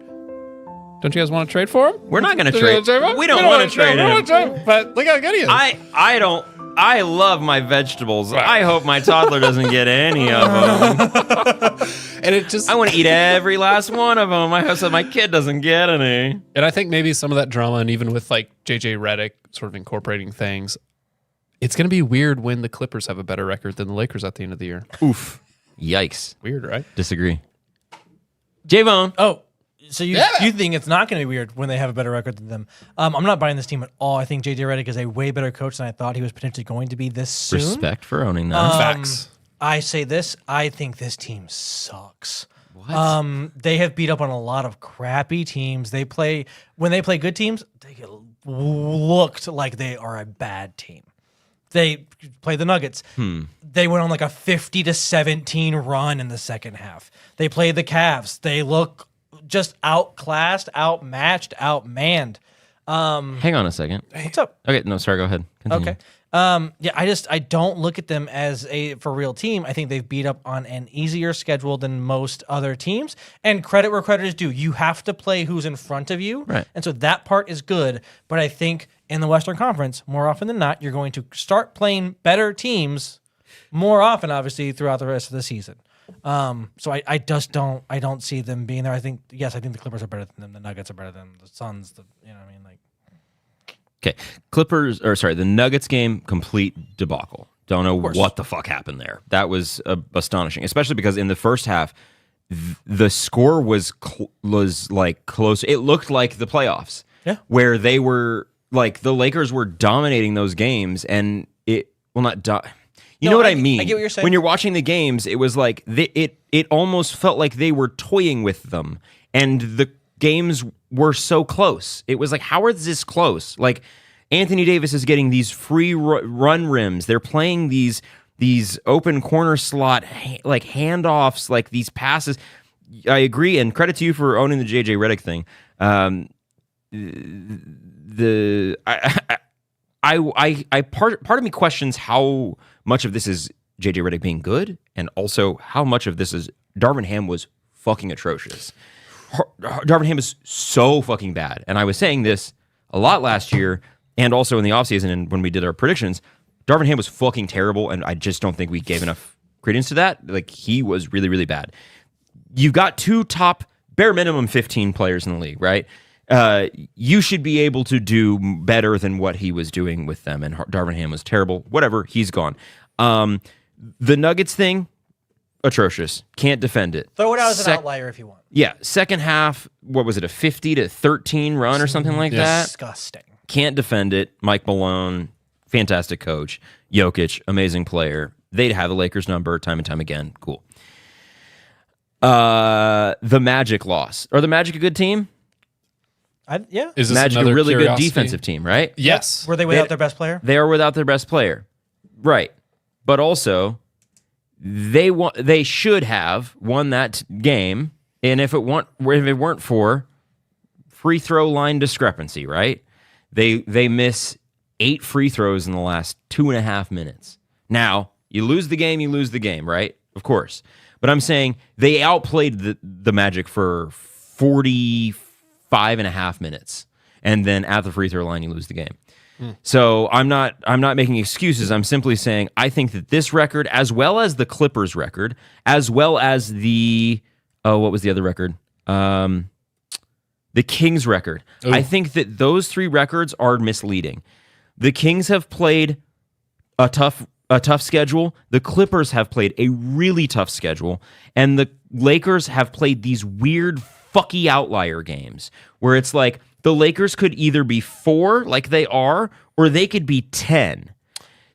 Don't you guys want to trade for him? We're not going to trade. We don't want to trade him. But look how good he is. I don't. I love my vegetables. I hope my toddler doesn't get any of them. And it just, I want to eat every last one of them. I hope that my kid doesn't get any. and I think maybe some of that drama, and even with like JJ Redick sort of incorporating things, it's going to be weird when the Clippers have a better record than the Lakers at the end of the year. Oof. Yikes. Weird, right? Disagree. J-Bone. Oh, so you think it's not going to be weird when they have a better record than them? I'm not buying this team at all. I think JJ Redick is a way better coach than I thought he was potentially going to be this soon. Respect for owning that. Facts. I say this. I think this team sucks. What? They have beat up on a lot of crappy teams. When they play good teams, they get looked like they are a bad team. They play the Nuggets. They went on like a 50-17 run in the second half. They played the Cavs. They look just outclassed, outmatched, outmanned. Hang on a second. What's up? Okay, no, sorry, go ahead. Continue. Okay. Yeah, I don't look at them as a for real team. I think they've beat up on an easier schedule than most other teams. And credit where credit is due. You have to play who's in front of you. Right. And so that part is good. But I think in the Western Conference, more often than not, you're going to start playing better teams more often, obviously, throughout the rest of the season. So I just don't see them being there. I think the Clippers are better than them. The Nuggets are better than them. The Suns, you know what I mean? Like, Okay, the Nuggets game, complete debacle. Don't know what the fuck happened there. That was astonishing, especially because in the first half, the score was like close. It looked like the playoffs, where they were like the Lakers were dominating those games, and you know what I mean? I get what you're saying. When you're watching the games, it was like it almost felt like they were toying with them, and the games were so close. It was like, how is this close? Like, Anthony Davis is getting these free run rims. They're playing these open corner slot like handoffs, like these passes. I agree, and credit to you for owning the JJ Redick thing. Part of me questions how much of this is JJ Redick being good, and also how much of this is Darvin Ham was fucking atrocious. Darvin Ham is so fucking bad. And I was saying this a lot last year and also in the offseason and when we did our predictions. Darvin Ham was fucking terrible, and I just don't think we gave enough credence to that. Like, he was really, really bad. You've got two top, bare minimum 15 players in the league, right? You should be able to do better than what he was doing with them, and Darvin Ham was terrible. Whatever, he's gone. The Nuggets thing, atrocious. Can't defend it. Throw it out as an outlier if you want. Yeah, second half, what was it, a 50-13 run or something like that? Disgusting. Can't defend it. Mike Malone, fantastic coach. Jokic, amazing player. They'd have the Lakers number time and time again. Cool. The Magic loss. Are the Magic a good team? Yeah. Is this Magic a another really curiosity? good defensive team, right? Yes. Were they without their best player? They are without their best player. Right. But also, they should have won that game, and if it weren't for free throw line discrepancy, right? They miss 8 free throws in the last 2.5 minutes. Now, you lose the game, right? Of course. But I'm saying they outplayed the Magic for 45.5 minutes, and then at the free throw line, you lose the game. So I'm not making excuses. I'm simply saying I think that this record, as well as the Clippers record, as well as the what was the other record? The Kings record. Ooh. I think that those 3 records are misleading. The Kings have played a tough schedule. The Clippers have played a really tough schedule, and the Lakers have played these weird fucky outlier games where it's like the Lakers could either be 4 like they are, or they could be 10.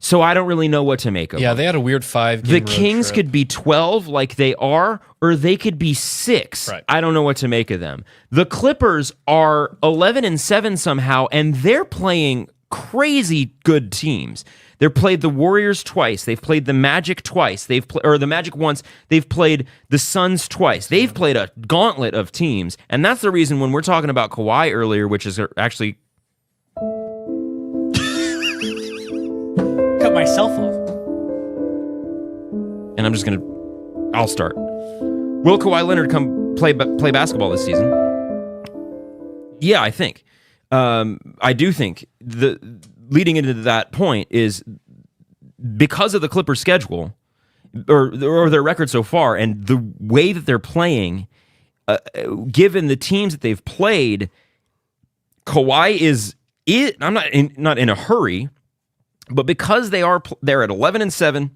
So I don't really know what to make of them. They had a weird 5-game The road Kings trip. could be 12 like they are, or they could be 6. Right. I don't know what to make of them. The Clippers are 11-7 somehow, and they're playing crazy good teams. They've played the Warriors twice. They've played the Magic twice. Or the Magic once. They've played the Suns twice. They've played a gauntlet of teams, and that's the reason when we're talking about Kawhi earlier, which is actually Cut myself off. and I'll start. Will Kawhi Leonard come play basketball this season? Yeah, I think. I do think leading into that point is because of the Clippers' schedule or their record so far and the way that they're playing, given the teams that they've played, Kawhi is it. I'm not in a hurry, but because they're at 11-7,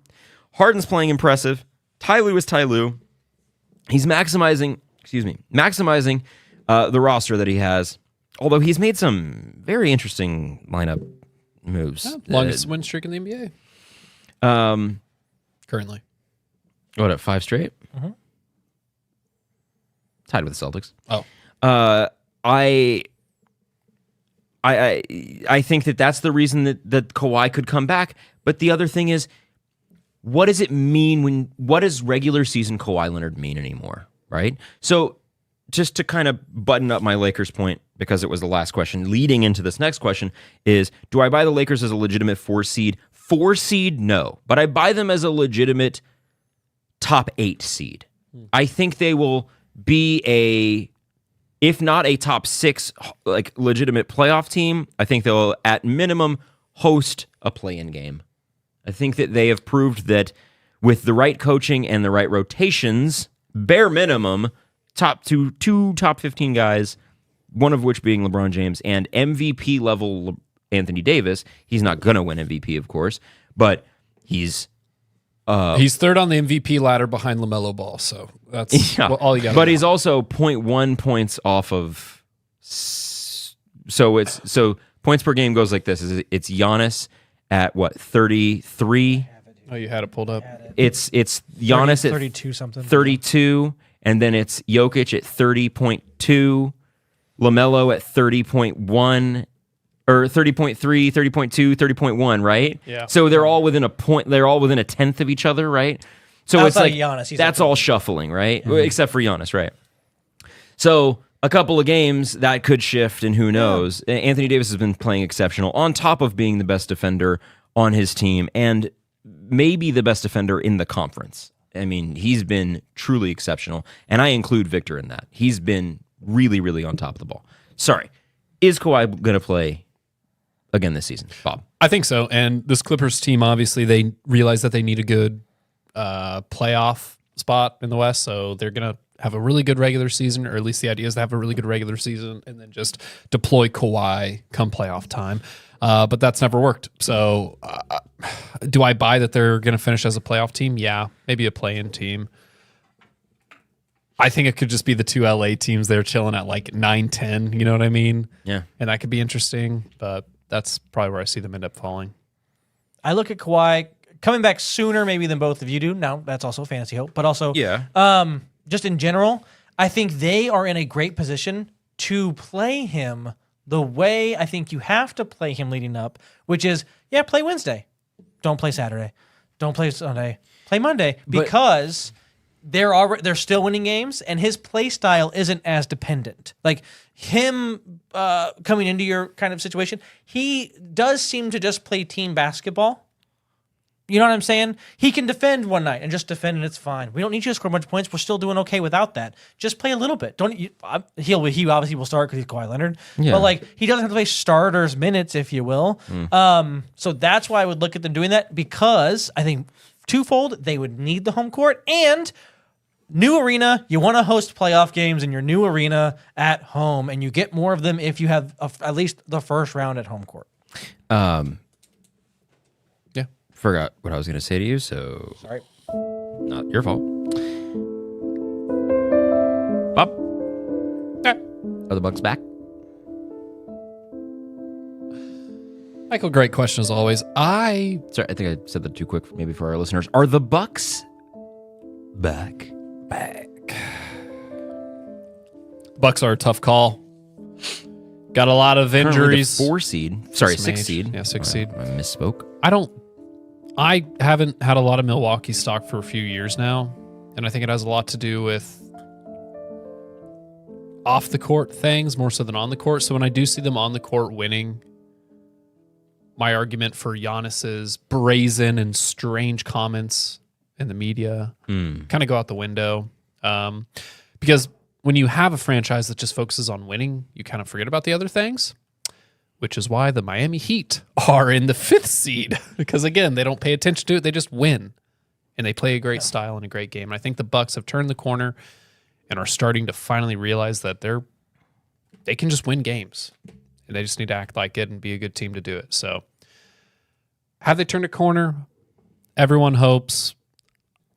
Harden's playing impressive. Ty Lue is Ty Lue. He's maximizing the roster that he has. Although he's made some very interesting lineup moves. Longest win streak in the NBA. Currently. What, at 5 straight? Mm-hmm. Tied with the Celtics. Oh. I think that's the reason that Kawhi could come back. But the other thing is, what does it mean what does regular season Kawhi Leonard mean anymore, right? So just to kind of button up my Lakers point, because it was the last question leading into this next question, is do I buy the Lakers as a legitimate 4 seed 4 seed, no. But I buy them as a legitimate top 8 seed. I think they will be if not a top 6, like legitimate playoff team, I think they'll at minimum host a play-in game. I think that they have proved that with the right coaching and the right rotations, bare minimum, two top 15 guys, one of which being LeBron James and MVP level Anthony Davis. He's not going to win MVP, of course, but he's third on the MVP ladder behind LaMelo Ball, so that's all you got. But he's also 0.1 points off of. So points per game goes like this: it's Giannis at what 33. Oh, you had it pulled up. It's Giannis 32 something. 32, and then it's Jokic at 30.2, LaMelo at 30.1. Or 30.3, 30.2, 30.1, right? Yeah. So they're all within a point. They're all within a tenth of each other, right? So Outside it's like of Giannis, that's all shuffling, right? Except for Giannis, right? So a couple of games that could shift, and who knows? Anthony Davis has been playing exceptional, on top of being the best defender on his team, and maybe the best defender in the conference. I mean, he's been truly exceptional, and I include Victor in that. He's been really, really on top of the ball. Sorry, is Kawhi going to play again this season, Bob? I think so. And this Clippers team, obviously, they realize that they need a good playoff spot in the West, so they're going to have a really good regular season, or at least the idea is to have a really good regular season and then just deploy Kawhi come playoff time. But that's never worked. So do I buy that they're going to finish as a playoff team? Yeah, maybe a play-in team. I think it could just be the 2 LA teams there chilling at like 9-10, you know what I mean? Yeah. And that could be interesting, but that's probably where I see them end up falling. I look at Kawhi coming back sooner maybe than both of you do. Now, that's also fantasy hope, but also just in general, I think they are in a great position to play him the way I think you have to play him leading up, which is, play Wednesday. Don't play Saturday. Don't play Sunday. Play Monday, because they're still winning games, and his play style isn't as dependent. Like him coming into your kind of situation, he does seem to just play team basketball. You know what I'm saying? He can defend one night and just defend, and it's fine. We don't need you to score a bunch of points. We're still doing okay without that. Just play a little bit. He obviously will start because he's Kawhi Leonard. Yeah. But like he doesn't have to play starters minutes, if you will. So that's why I would look at them doing that, because I think twofold, they would need the home court, and new arena, you want to host playoff games in your new arena at home, and you get more of them if you have at least the first round at home court. Forgot what I was going to say to you, so Sorry. not your fault. Bob, are the Bucks back? Michael, great question as always. Sorry, I think I said that too quick, maybe for our listeners. Are the Bucks back? Bucks are a tough call. Got a lot of injuries. Currently the 4 seed. Sorry, Some 6 age. seed. Yeah, 6 seed. I misspoke. I haven't had a lot of Milwaukee stock for a few years now, and I think it has a lot to do with off the court things more so than on the court. So when I do see them on the court winning, my argument for Giannis's brazen and strange comments in the media kind of go out the window. Because when you have a franchise that just focuses on winning, you kind of forget about the other things, which is why the Miami Heat are in the 5th seed. Because again, they don't pay attention to it. They just win. And they play a great style and a great game. And I think the Bucks have turned the corner and are starting to finally realize that they can just win games. And they just need to act like it and be a good team to do it. So have they turned a corner? Everyone hopes.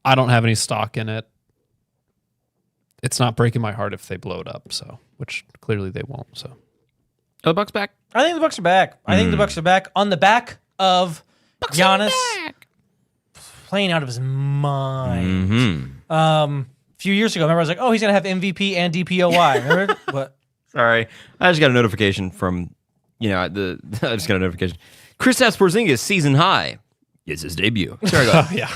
I don't have any stock in it. It's not breaking my heart if they blow it up, so which clearly they won't. So Are the Bucks back? I think the Bucks are back. I think the Bucks are back on the back of Giannis playing out of his mind. A few years ago, remember I was like, "Oh, he's gonna have MVP and DPOY." Remember? But Sorry, I just got a notification from, I just got a notification. Kristaps Porzingis season high. It's his debut. Sorry, go ahead. yeah.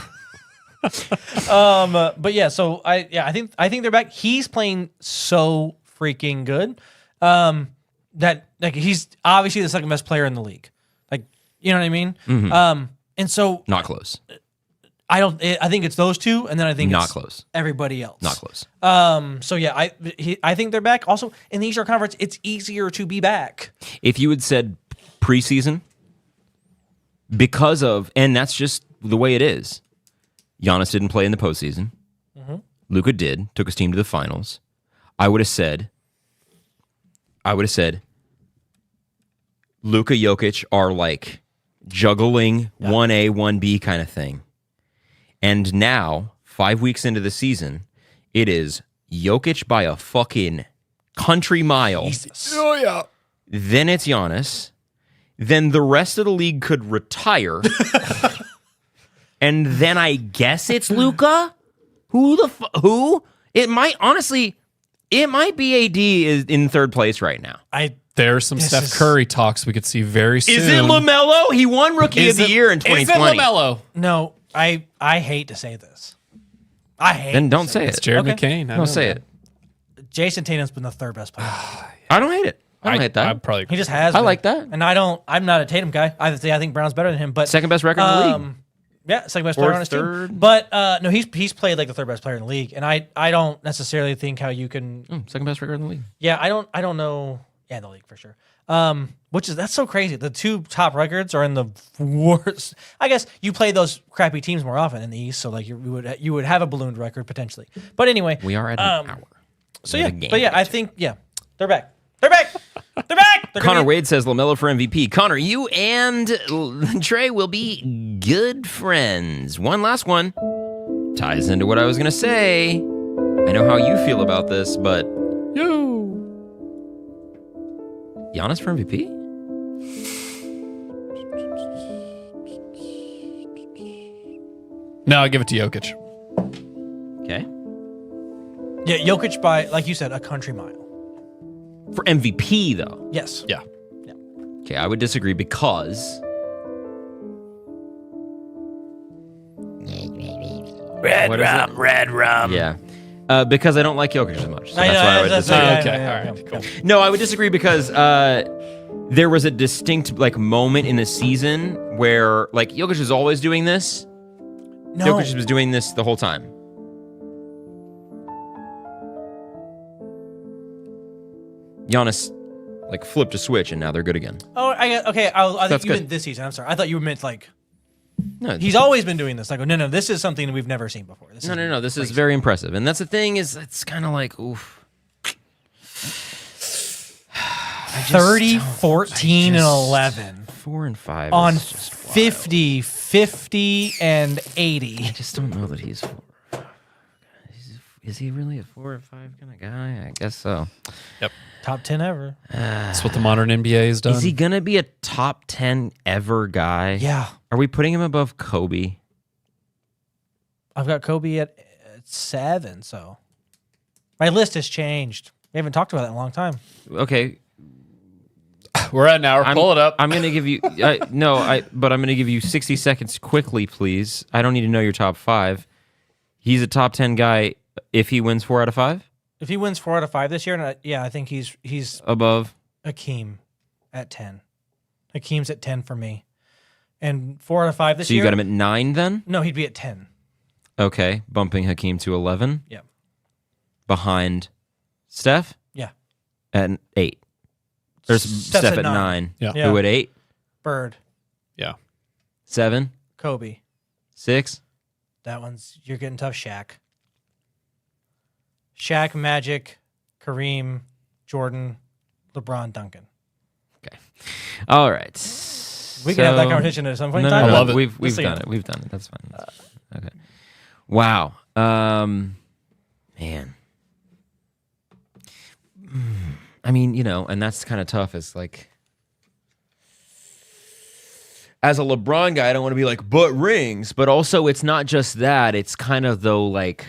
but yeah, so I think they're back. He's playing so freaking good. That like he's obviously the second best player in the league. Like, you know what I mean? And so Not close. I think it's those two, and then I think Not it's close. everybody else. Not close. So yeah, I think they're back. Also, in the Eastern Conference, it's easier to be back. If you had said preseason, because of, and that's just the way it is. Giannis didn't play in the postseason. Luka did, took his team to the finals. I would have said, Luka Jokic are like juggling 1A, 1B kind of thing. And now, 5 weeks into the season, it is Jokic by a fucking country mile. Jesus. Oh, yeah. Then it's Giannis. Then the rest of the league could retire. And then I guess it's Luka. Who? It might be AD is in third place right now. There's some Steph Curry talks we could see very soon. Is it LaMelo? He won Rookie of the Year in 2020. Is it LaMelo? No, I hate to say this. I hate. Then don't say It's it. Jared Okay. McCain. I Don't know say that. it. Jason Tatum's been the third best player. I don't hate it. I don't hate that. I'd probably He just has. I been. like that. and I'm not a Tatum guy. I think Brown's better than him. But Second best record in the league. Yeah, second best player Or on his team. third. But no, he's played like the third best player in the league, and I don't necessarily think how you can. Second best record in the league. Yeah, I don't know. Yeah, in the league for sure. That's so crazy. The two top records are in the worst. I guess you play those crappy teams more often in the East, so like you would have a ballooned record potentially. But anyway, We are at an hour. so We yeah, have a game but yeah, to I get to. think they're back. They're back. They're back. They're Connor gonna be- Wade says LaMelo for MVP. Connor, you and Trey will be good friends. One last one. Ties into what I was going to say. I know how you feel about this, but Giannis for MVP? No, I give it to Jokic. Okay. Yeah, Jokic by, like you said, a country mile. For MVP, though. Yes. Yeah. Okay, I would disagree because Red rum. yeah. Because I don't like Jokic as much. So I that's know, why I would that's- disagree. yeah, Okay, yeah, all right, yeah. cool. No, I would disagree because there was a distinct like moment in the season where like Jokic was always doing this. No. Jokic was doing this the whole time. Giannis like flipped a switch and now they're good again. Oh, I think That's you good. meant this season. I'm sorry. I thought you meant like No, he's always been doing this. Like, no, this is something we've never seen before. This no. This is very impressive, and that's the thing is it's kind of like oof. 30, 14, and 11 4 and 5 on is just wild. 50, 50, and 80. I just don't know that he's 4 or 5. Is he really a 4 or 5 kind of guy? I guess so. Yep. Top 10 ever. That's what the modern NBA has done. Is he gonna be a top 10 ever guy? Yeah. Are we putting him above Kobe? I've got Kobe at 7, so my list has changed. We haven't talked about it in a long time. Okay, We're at an hour. Pull it up. I'm gonna give you but I'm gonna give you 60 seconds quickly, please. I don't need to know your top 5. He's a top 10 guy if he wins 4 out of 5 If he wins 4 out of 5 this year, and I think he's above. Hakeem at 10. Hakeem's at 10 for me. And 4 out of 5 this So year. you got him at 9 then? No, he'd be at 10. Okay, bumping Hakeem to 11 Yeah. behind Steph Yeah. at 8. There's Steph's Steph at at 9. 9. Yeah. Yeah. Who at 8? Bird, Yeah. 7, Kobe. 6. That one's, you're getting tough. Shaq, Magic, Kareem, Jordan, LeBron, Duncan. Okay. All right. We can have that conversation at some point in No, time. no, I love no. it. We've Just so you done know. it. We've done it. That's fine. Okay. Wow. Man. I mean, and that's kind of tough. It's like, as a LeBron guy, I don't want to be like, but rings. But also, it's not just that. It's kind of though like,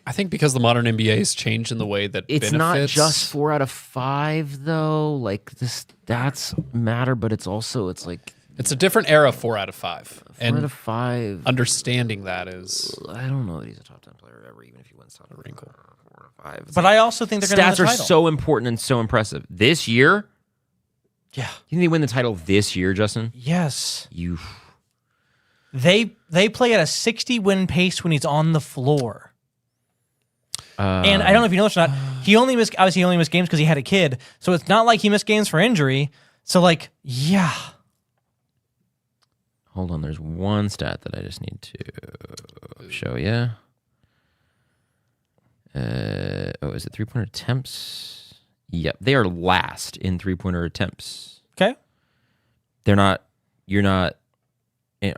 I think because the modern NBA has changed in the way that it's benefits. not just 4 out of 5 though. Like the stats matter, but it's also it's like It's a different era, 4 out of 5. 4 And out of 5. understanding that is I don't know that he's a top 10 player ever, even if he wins top 10. 4 or 5. It's But I also think they're going to win stats the are title. so important and so impressive. This year, Yeah. you think they win the title this year, Justin? Yes. You They play at a 60 win pace when he's on the floor. And I don't know if you know this or not. He only missed games because he had a kid. So it's not like he missed games for injury. So like, yeah. Hold on, there's one stat that I just need to show you. Is it 3-pointer attempts? Yep, they are last in 3-pointer attempts. Okay. You're not.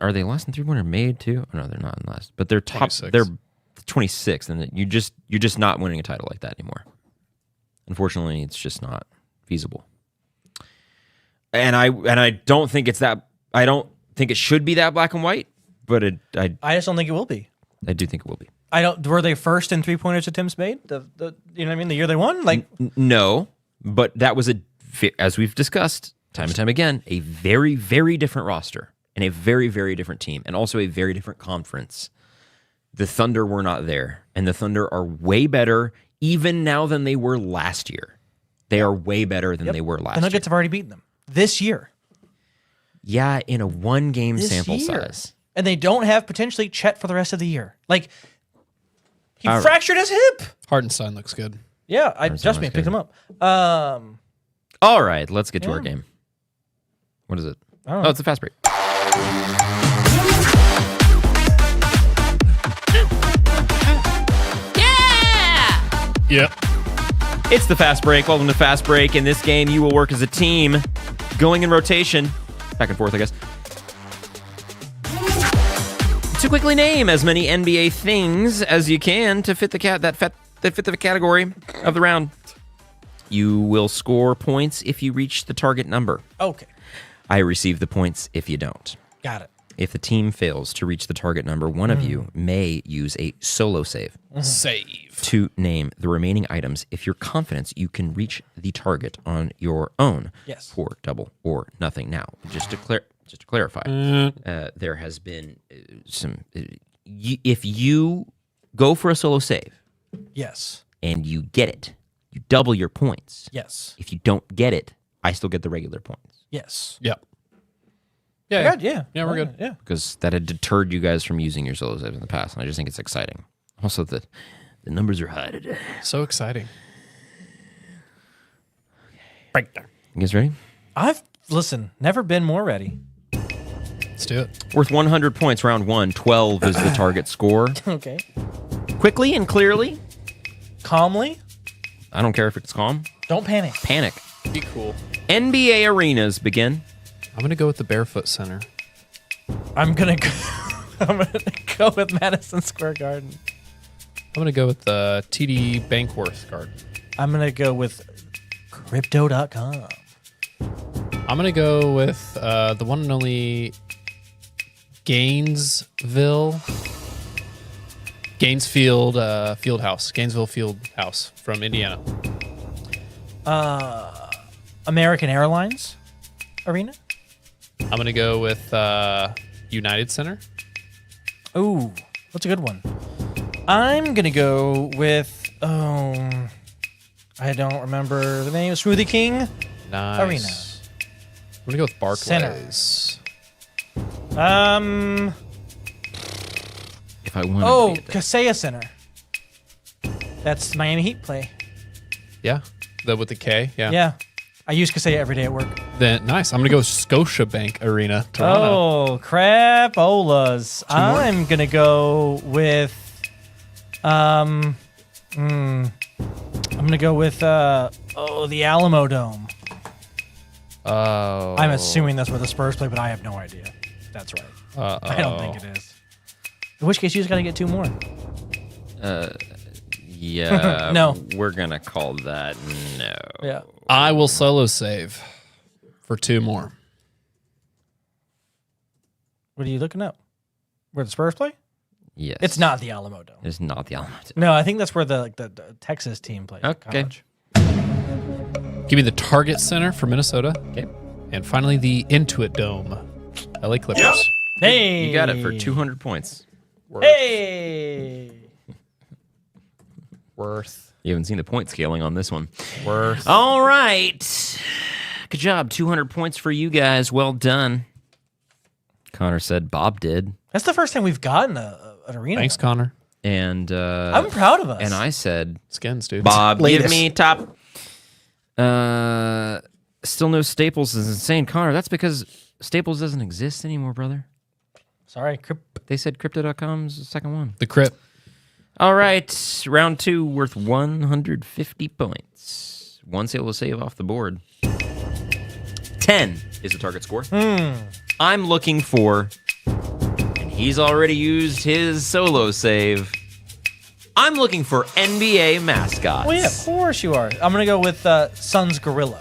Are they last in 3-pointer made too? Oh, no, they're not in last. But they're top. 26. They're 26th, and you're just not winning a title like that anymore. Unfortunately, it's just not feasible. And I don't think it's that. I don't think it should be that black and white. But I I just don't think it will be. do think it will be. I don't. Were they first in 3-pointers attempts made? The you know what I mean? The year they won? Like No, but that was as we've discussed time and time again, a very, very different roster and a very, very different team, and also a very different conference. The Thunder were not there, and the Thunder are way better even now than they were last year. They are way better than they were last the year. Nuggets have already beaten them this year. Yeah, in a 1-game This sample year. size. And they don't have potentially Chet for the rest of the year. Like he All right. fractured his hip. Hartenstein looks good. Yeah, trust me, I looks picked him up. All right, let's get to our game. What is it? don't know. Oh, it's a fast break. Yep. It's the Fast Break. Welcome to Fast Break. In this game, you will work as a team, going in rotation, back and forth, I guess, to quickly name as many NBA things as you can to fit the category of the round. You will score points if you reach the target number. Okay. I receive the points if you don't. Got it. If the team fails to reach the target number, one of you may use a solo save Save. to name the remaining items if you're confident you can reach the target on your own. Yes. For double or nothing. Now, just to clarify, there has been some. If you go for a solo save Yes. and you get it, you double your points. Yes. If you don't get it, I still get the regular points Yes. Yep. Yeah. Yeah, we're good. Yeah. because that had deterred you guys from using your solo saves in the past, and I just think it's exciting. Also, the numbers are high today. So exciting. Breakdown. You guys ready? Listen, never been more ready. Let's do it. Worth 100 points, round 1. 12 is the target score. Okay. Quickly and clearly. Calmly. I don't care if it's calm. Don't panic. Panic. Be cool. NBA arenas begin. I'm gonna go with the Barefoot Center. I'm gonna go with Madison Square Garden. I'm gonna go with the TD Bankworth Garden. I'm gonna go with Crypto.com. I'm gonna go with the one and only Gainesville Field House. Gainesville Field House from Indiana. American Airlines Arena. I'm gonna go with United Center. Ooh, that's a good one. I'm gonna go with I don't remember the name. Smoothie King Nice. Arena. I'm gonna go with Barclays. If I wanted Oh, to be at that. Kaseya Center. That's Miami Heat play. Yeah, with the K. Yeah. Yeah. I use Kaseya every day at work. Then nice. I'm gonna go with Scotiabank Arena, Toronto. Oh, crapolas. I'm going to go with I'm going to go with the Alamo Dome. Oh. I'm assuming that's where the Spurs play, but I have no idea. That's right. Uh-oh. I don't think it is. In which case, you just got to get 2 more. Yeah. No. We're going to call that no. Yeah. I will solo save for 2 more. What are you looking up? Where the Spurs play? Yes. It's not the Alamo Dome. It's not the Alamo. No, I think that's where the Texas team plays. Okay. College. Give me the Target Center for Minnesota. Okay. And finally, the Intuit Dome, LA Clippers. Hey. You got it for 200 points. Hey. Worth. You haven't seen the point scaling on this one. Worth. All right. Good job. 200 points for you guys. Well done. Connor said Bob did. That's the first time we've gotten an arena. Thanks, Connor. And I'm proud of us. and I said, Skins, dude. Bob, give Latest. me top. Still no Staples is insane, Connor. That's because Staples doesn't exist anymore, brother. Sorry, They said Crypto.com's the second one. The Crypt. All right, round 2 worth 150 points. One sale will save off the board. 10 is the target score. I'm looking for, and he's already used his solo save. I'm looking for NBA mascots. Well, yeah, of course you are. I'm gonna go with Sun's Gorilla.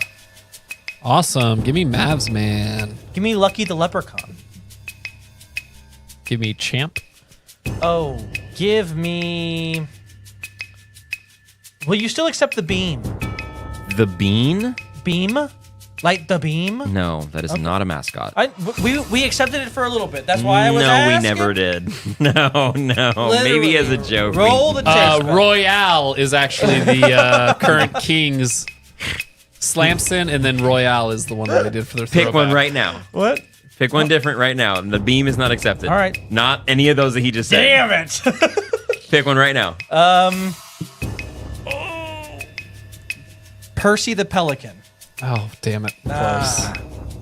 Awesome. Give me Mavs, man. Give me Lucky the Leprechaun. Give me Champ. Oh, give me. Will you still accept the beam? The Bean? Beam? Like the beam? No, that is not a mascot. We accepted it for a little bit. That's why I was No, asking. we never did. No. Maybe as a joke. Roll the tape. Royale is actually the current Kings. Slamson, and then Royale is the one that they did for their Pick one throwback. right now. What? Pick one different right now. The Beam is not accepted. All right. Not any of those that he just said. Damn it! Pick one right now. Percy the Pelican. Oh, damn it. Close.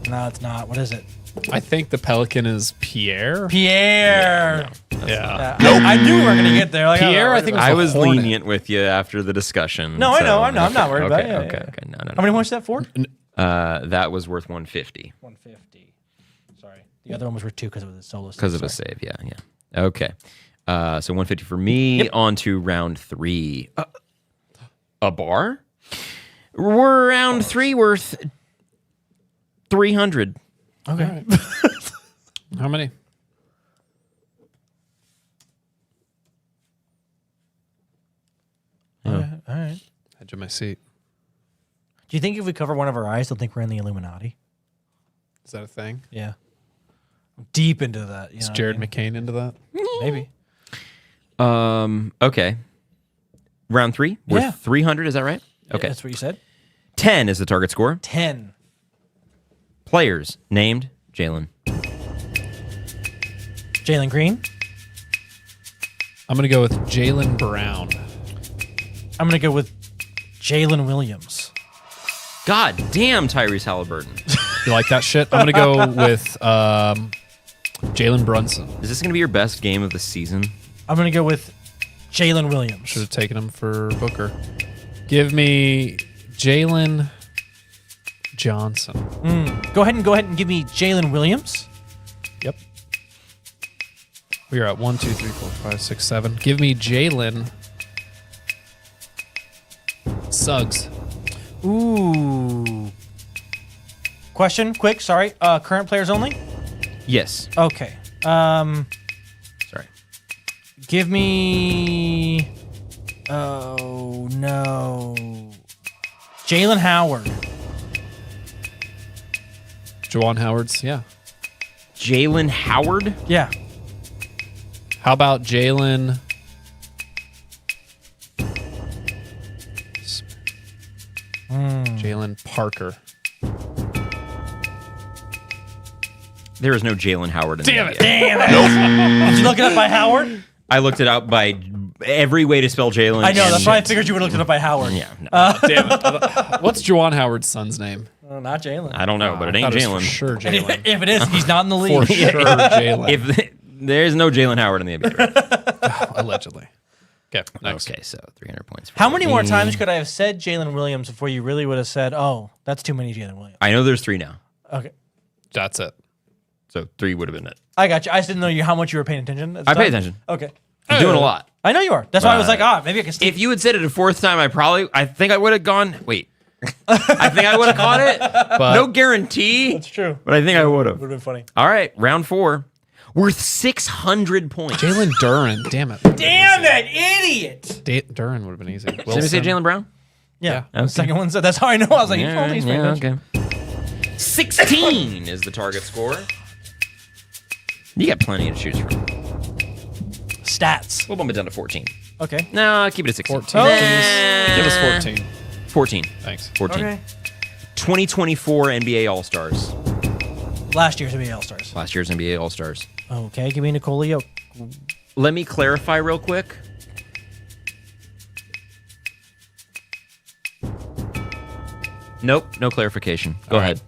No, it's not. What is it? I think the Pelican is Pierre. Pierre. Yeah. I knew we were gonna get there. Like, Pierre, I I think I the was Hornet. lenient with you after the discussion. No, I so- know. I'm not worried about it. Yeah, Okay. yeah. No. How many points is that for? That was worth 150 150. Sorry. The other one was worth 2 because it was a solo. because of a save. Yeah. Okay. So 150 for me. On to round 3. A bar? We're round 3 worth 300. Okay. How many? All right. Edge of my seat. Do you think if we cover one of our eyes, they'll think we're in the Illuminati? Is that a thing? Yeah. Deep into that. You Is know what Jared I mean? McCain into that? Maybe. Okay. Round 3 worth Yeah. 300. Is that right? Yeah, Okay. that's what you said. 10 is the target score. 10. Players named Jalen. Jalen Green. I'm going to go with Jalen Brown. I'm going to go with Jalen Williams. God damn, Tyrese Halliburton. You like that shit? I'm going to go with Jalen Brunson. Is this going to be your best game of the season? I'm going to go with Jalen Williams. Should have taken him for Booker. Give me Jalen Johnson. Go ahead and give me Jalen Williams. Yep. We are at 1, 2, 3, 4, 5, 6, 7. Give me Jalen Suggs. Ooh. Question, quick, sorry. Current players only? Yes. Okay. Sorry. Give me. Oh no. Jalen Howard. Juwan Howard's, yeah. Jalen Howard? Yeah. How about Jalen? Jalen Parker. There is no Jalen Howard in Damn the it. NBA. Damn it. Did you look it up by Howard? I looked it up by every way to spell Jalen. I know. and That's why I shit. figured you would have looked it up by Howard. Yeah. No, Damn it. What's Juwan Howard's son's name? Not Jalen. I don't know, but it I ain't thought it was Jalen. For sure Jalen. If it is, he's not in the For league. sure Jalen. If there's no Jalen Howard in the NBA. Right? Allegedly. Okay, next. Okay, so 300 points. For How many more me. times could I have said Jalen Williams before you really would have said, "Oh, that's too many Jalen Williams"? I know there's 3 now, Okay, That's it. so 3 would have been it. I got you. I just didn't know how much you were paying attention. I pay attention. Okay, I'm doing a lot. I know you are. That's why I was like, maybe I can. If you had said it a 4th time, I think I would have gone. Wait, I think I would have caught it. But No guarantee, That's true. but I think I would have. Would have been funny. All right, round 4, worth 600 points. Jalen Duran. Damn it. Damn it, idiot! Duran would have been easy. Did we say Jalen Brown? Yeah, Yeah. the second one said. That's how I know. I was like, you Yeah, told me he's paying attention. okay. 16 is the target score. You got plenty to choose from. Stats. We'll bump it down to 14. Okay. No, keep it at 16. 14, please. Give us 14. 14. Thanks. 14. Okay. 2024 NBA All-Stars. Last year's NBA All Stars. Last year's NBA All-Stars. Okay, give me Nikola Jokic. Let me clarify real quick. Nope, no clarification. Go ahead.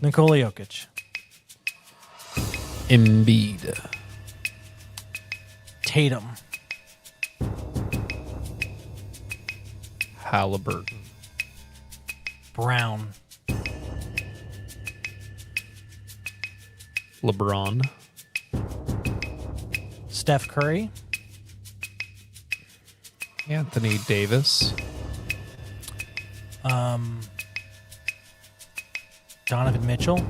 Nikola Jokic. Embiid. Tatum. Halliburton. Brown. LeBron. Steph Curry. Anthony Davis. Donovan Mitchell.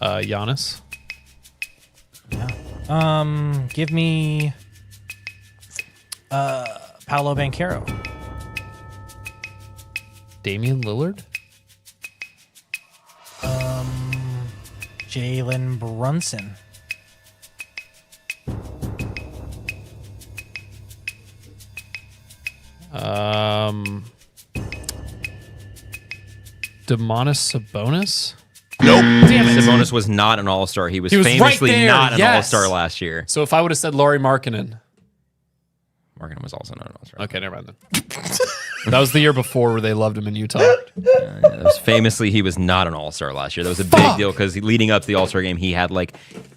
Giannis. Yeah. Give me Paolo Banchero. Damian Lillard. Jalen Brunson. Demonis Sabonis. Nope. Damn it. Sabonis was not an All-Star. He was He was famously right there, not an yes. All-Star last year. So if I would have said Lauri Markkanen. Markkanen was also not an All-Star. Okay, never mind then. That was the year before where they loved him in Utah. That was famously, he was not an All-Star last year. That was a big deal because leading up to the All-Star game, he had like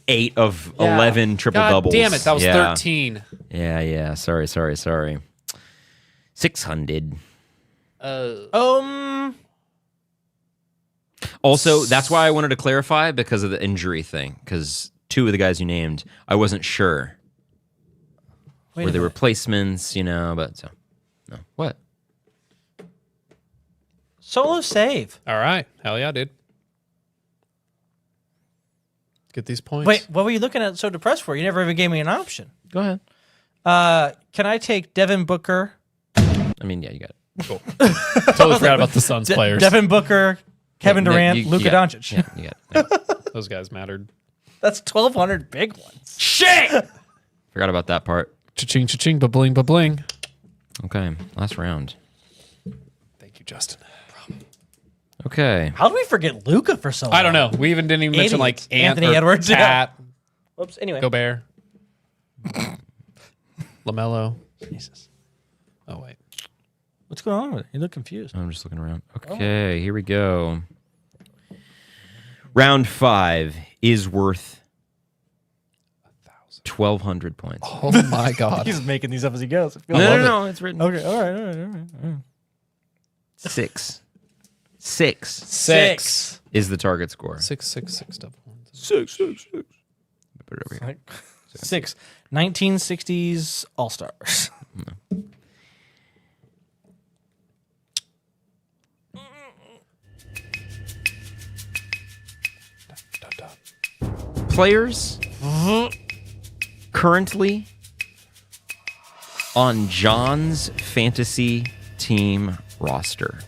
8 of 11 triple God doubles. damn it, that was Yeah. 13. Yeah. Sorry. 600. Also, that's why I wanted to clarify because of the injury thing. Because 2 of the guys you named, I wasn't sure. Were they replacements, but so. No. What? Solo save. All right. Hell yeah, dude. Get these points. Wait, what were you looking at so depressed for? You never even gave me an option. Go ahead. Can I take Devin Booker? I mean, yeah, you got it. Cool. Totally forgot about the Suns players. Devin Booker, Kevin Durant, Luka Doncic. Yeah, you got it. Those guys mattered. That's 1,200 big ones. Shit! Forgot about that part. Cha-ching, cha-ching, ba-bling, ba-bling. Okay, last round. Thank you, Justin. Okay. How do we forget Luka for so long? I don't know. We even didn't even mention like Idiots. Anthony Edwards, yeah. Cat, Whoops. Anyway. Gobert, LaMelo. Jesus. Oh wait. What's going on with it? You look confused. I'm just looking around. Okay, here we go. Round 5 is worth 1,200 points. Oh my God. He's making these up as he goes. No, it's written. Okay, all right. 6 Six. is the target score. 6 double ones. 6. Put it over here. 6. 1960s All-Stars. Players currently on John's fantasy team roster.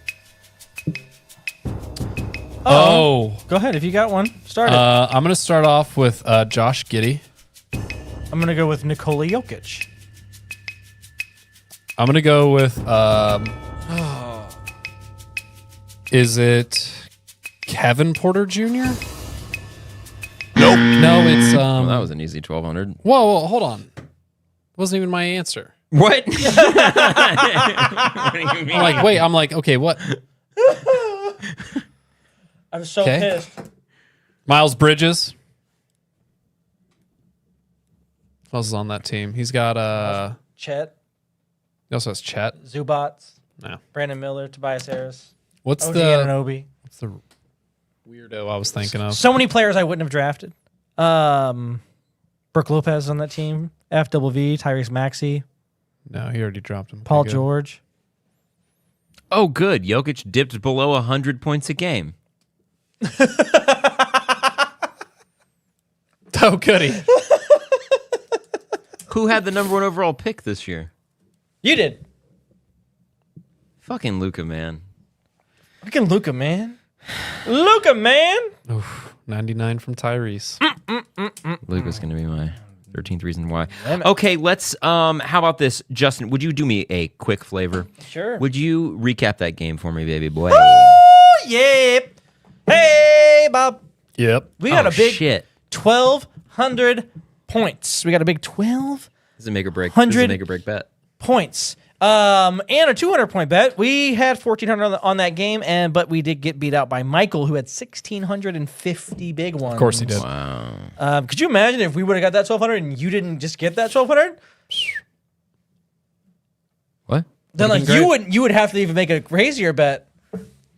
Oh. Go ahead. If you got one, start it. I'm going to start off with Josh Giddey. I'm going to go with Nikola Jokic. I'm going to go with, is it Kevin Porter Jr.? Nope. No, it's, Well, that was an easy 1,200. whoa, hold on. Wasn't even my answer. What? What do you mean? I'm like, okay, what? I'm so Okay. pissed. Miles Bridges. Who else is on that team? He's got, Chet, he also has Chet. Zubats, No. Brandon Miller, Tobias Harris, What's OG the Anunoby. weirdo I was thinking of? So many players I wouldn't have drafted. Brooke Lopez on that team. FWV, Tyrese Maxey, No, he already dropped him. Paul Okay, good. George. Oh, good. Jokic dipped below 100 points a game. Oh, goody. Who had the number 1 overall pick this year? You did. Fucking Luka, man. Fucking Luka, man. Luka, man. Oof, 99 from Tyrese. Luka's going to be my 13th reason why. Damn it. Okay, let's, how about this? Justin, would you do me a quick flavor? Sure. Would you recap that game for me, baby boy? Oh, yeah. Hey, Bob. Yep. We got Oh, a big shit. 1,200 points. We got a big 1,200 This is a make or break. This is a make or break bet. points. And a 200-point bet. We had 1,400 on that game, but we did get beat out by Michael, who had 1,650 big ones. Of course he did. Wow. Could you imagine if we would have got that 1,200 and you didn't just get that 1,200? What? Then like you would have to even make a crazier bet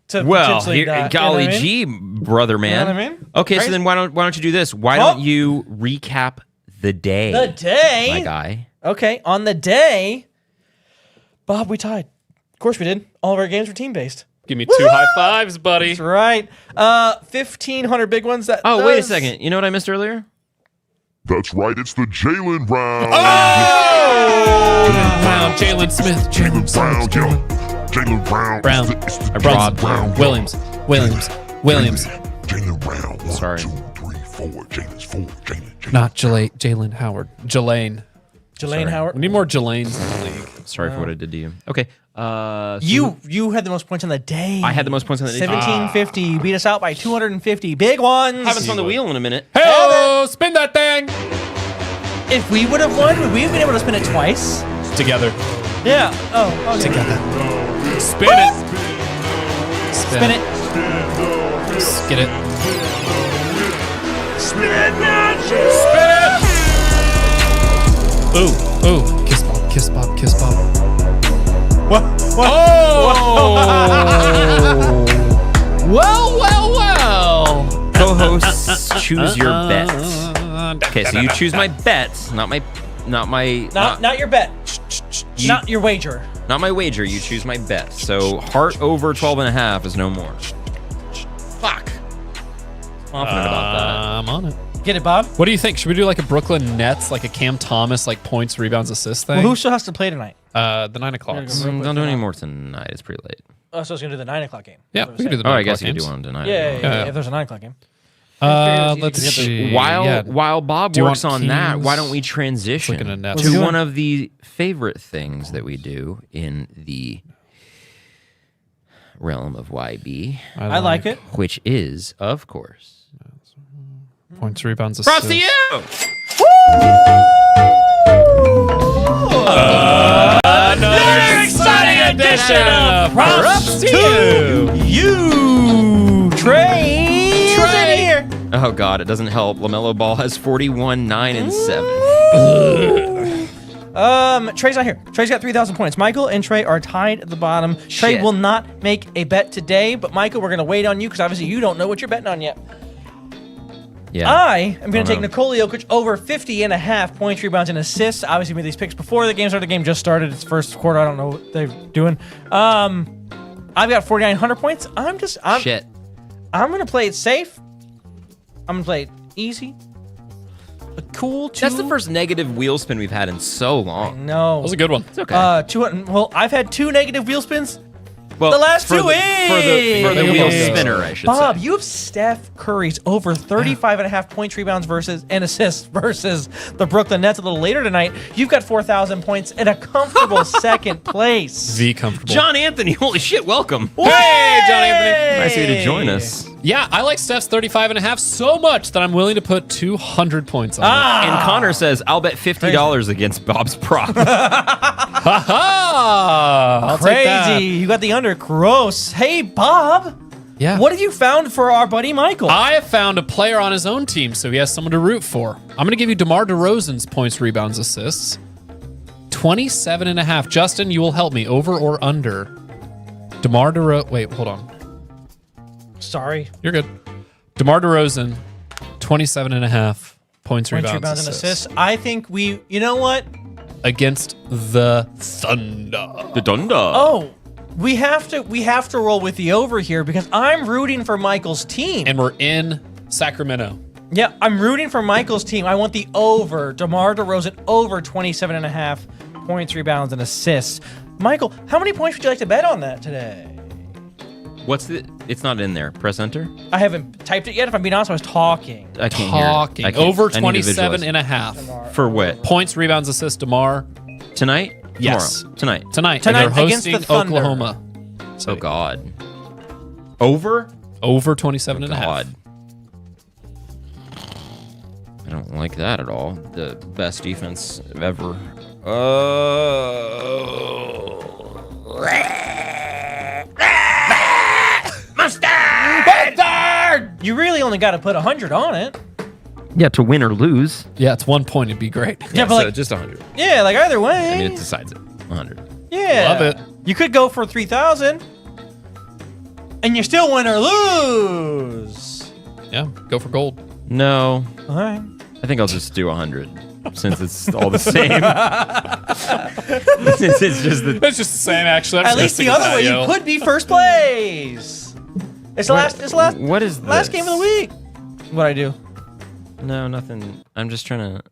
to Well, potentially not, golly you know what I mean? gee, brother man. You know what I mean? Okay, Crazy. so then why don't you do this? Why Oh. don't you recap the day? The day. my guy. Okay, on the day, Bob, we tied. Of course we did. All of our games were team-based. Give me 2 high fives, buddy. That's right. 1,500 big ones. That Oh, wait a does- second. You know what I missed earlier? That's right, it's the Jalen round. Brown, Jalen Smith, Jalen Brown, Jalen Brown. Brown. It's the Brown. Jalen Brown. Williams. Jalen Brown. 1, Sorry. 2, 3, 4. Jalen's 4. Jalen. Not Jalen Howard. Jelaine. Jelaine Howard. We need more Jelaines in the league. Sorry for what I did to you. Okay. So You had the most points on the day. I had the most points on the day. 1,750. You beat us out by 250 big ones. Haven't spun the wheel in a minute. Hey, spin that thing If we would have won, would we have been able to spin it twice? together. Yeah. Oh, okay. Together. Spin it. Spin it. Skid it. Spin it. Ooh. Kiss Bob. Kiss Bob. Kiss Bob. What? Oh. Well. Co-hosts, choose your bet. Okay, so you choose my bet, not my Not your bet. Not your wager. not my wager. You choose my bet. So heart over 12.5 is no more. Fuck. Confident about I'm on it. Get it, Bob? What do you think? Should we do like a Brooklyn Nets, like a Cam Thomas, like points, rebounds, assists thing? Well, who still has to play tonight? The 9 o'clock. that. Don't do any more tonight. It's pretty late. Oh, so I was going to do the 9 o'clock game. Yeah, That's we what can do I'm the Oh, 9 I guess o'clock you could do games. one tonight. saying. Yeah, Yeah. if there's a 9 o'clock game. Let's Get the- see. While Yeah. while Bob Do you works want on that, Kings? why don't we Looking transition at Nets. to Let's do one it. of the favorite things that we do in the realm of YB, I like it. which is, of course, Points, rebounds, assists. props to you. Another exciting edition of Props to You. You, Trey. Trey. Here. Oh God, it doesn't help. LaMelo Ball has 41, 9, and 7. Trey's not here. Trey's got 3,000 points. Michael and Trey are tied at the bottom. Trey Shit. will not make a bet today, but Michael, we're going to wait on you because obviously you don't know what you're betting on yet. Yeah. I am going to take know. Nikola Jokic over 50.5 points, rebounds, and assists. Obviously, we made these picks before the game started. The game just started. It's first quarter. I don't know what they're doing. I've got 4,900 points. Shit. I'm going to play it safe. I'm going to play it easy. A cool two. That's the first negative wheel spin we've had in so long. No. That was a good one. It's okay. 200. Well, I've had 2 negative wheel spins. Well, the last for 2 the, for the Hey. wheel Hey. spinner, I should Bob, say. you have Steph Curry's over 35.5 points, rebounds and assists versus the Brooklyn Nets a little later tonight. You've got 4,000 points in a comfortable second place. V comfortable. John Anthony, holy shit, welcome. Hey, John Anthony. Nice of you to join us. Yeah, I like Steph's 35.5 so much that I'm willing to put 200 points on it. And Connor says, I'll bet $50 against Bob's prop. Ha ha! I'll take that. Crazy. You got the under. Gross. Hey, Bob. Yeah. What have you found for our buddy Michael? I have found a player on his own team, so he has someone to root for. I'm going to give you DeMar DeRozan's points, rebounds, assists. 27.5. Justin, you will help me. Over or under? DeMar DeRozan. Wait, hold on. Sorry. You're good. DeMar DeRozan, 27.5 points, Points, rebounds, rebounds, and assists. assists. I think you know what? Against the Thunder. The Dunda. Oh, we have to roll with the over here because I'm rooting for Michael's team. And we're in Sacramento. Yeah, I'm rooting for Michael's team. I want the over. DeMar DeRozan over 27.5 points, rebounds, and assists. Michael, how many points would you like to bet on that today? It's not in there. Press enter. I haven't typed it yet. If I'm being honest, I was talking. I can't Talking. hear it. I can't- Over I need to 27 visualize. and a half. For what? Points, rebounds, assists, DeMar. Tonight? Yes. Tomorrow. Tonight. Tonight. Tonight and they're against the hosting Thunder. Oklahoma. Oh, God. Over? Over 27 and a half. God. I don't like that at all. The best defense ever. Mustard! You really only got to put 100 on it. Yeah, to win or lose. Yeah, it's 1 point. It'd be great. Yeah, but so just 100. yeah, like either way. I mean, it decides it. 100. Yeah. Love it. You could go for 3,000 and you still win or lose. Yeah, go for gold. No, All right. I think I'll just do 100 since it's all the same. Since it's just the. It's just the same, actually. At least the other way, you could be first place. It's last What is last this? game of the week. What'd I do? No, nothing. I'm just trying to.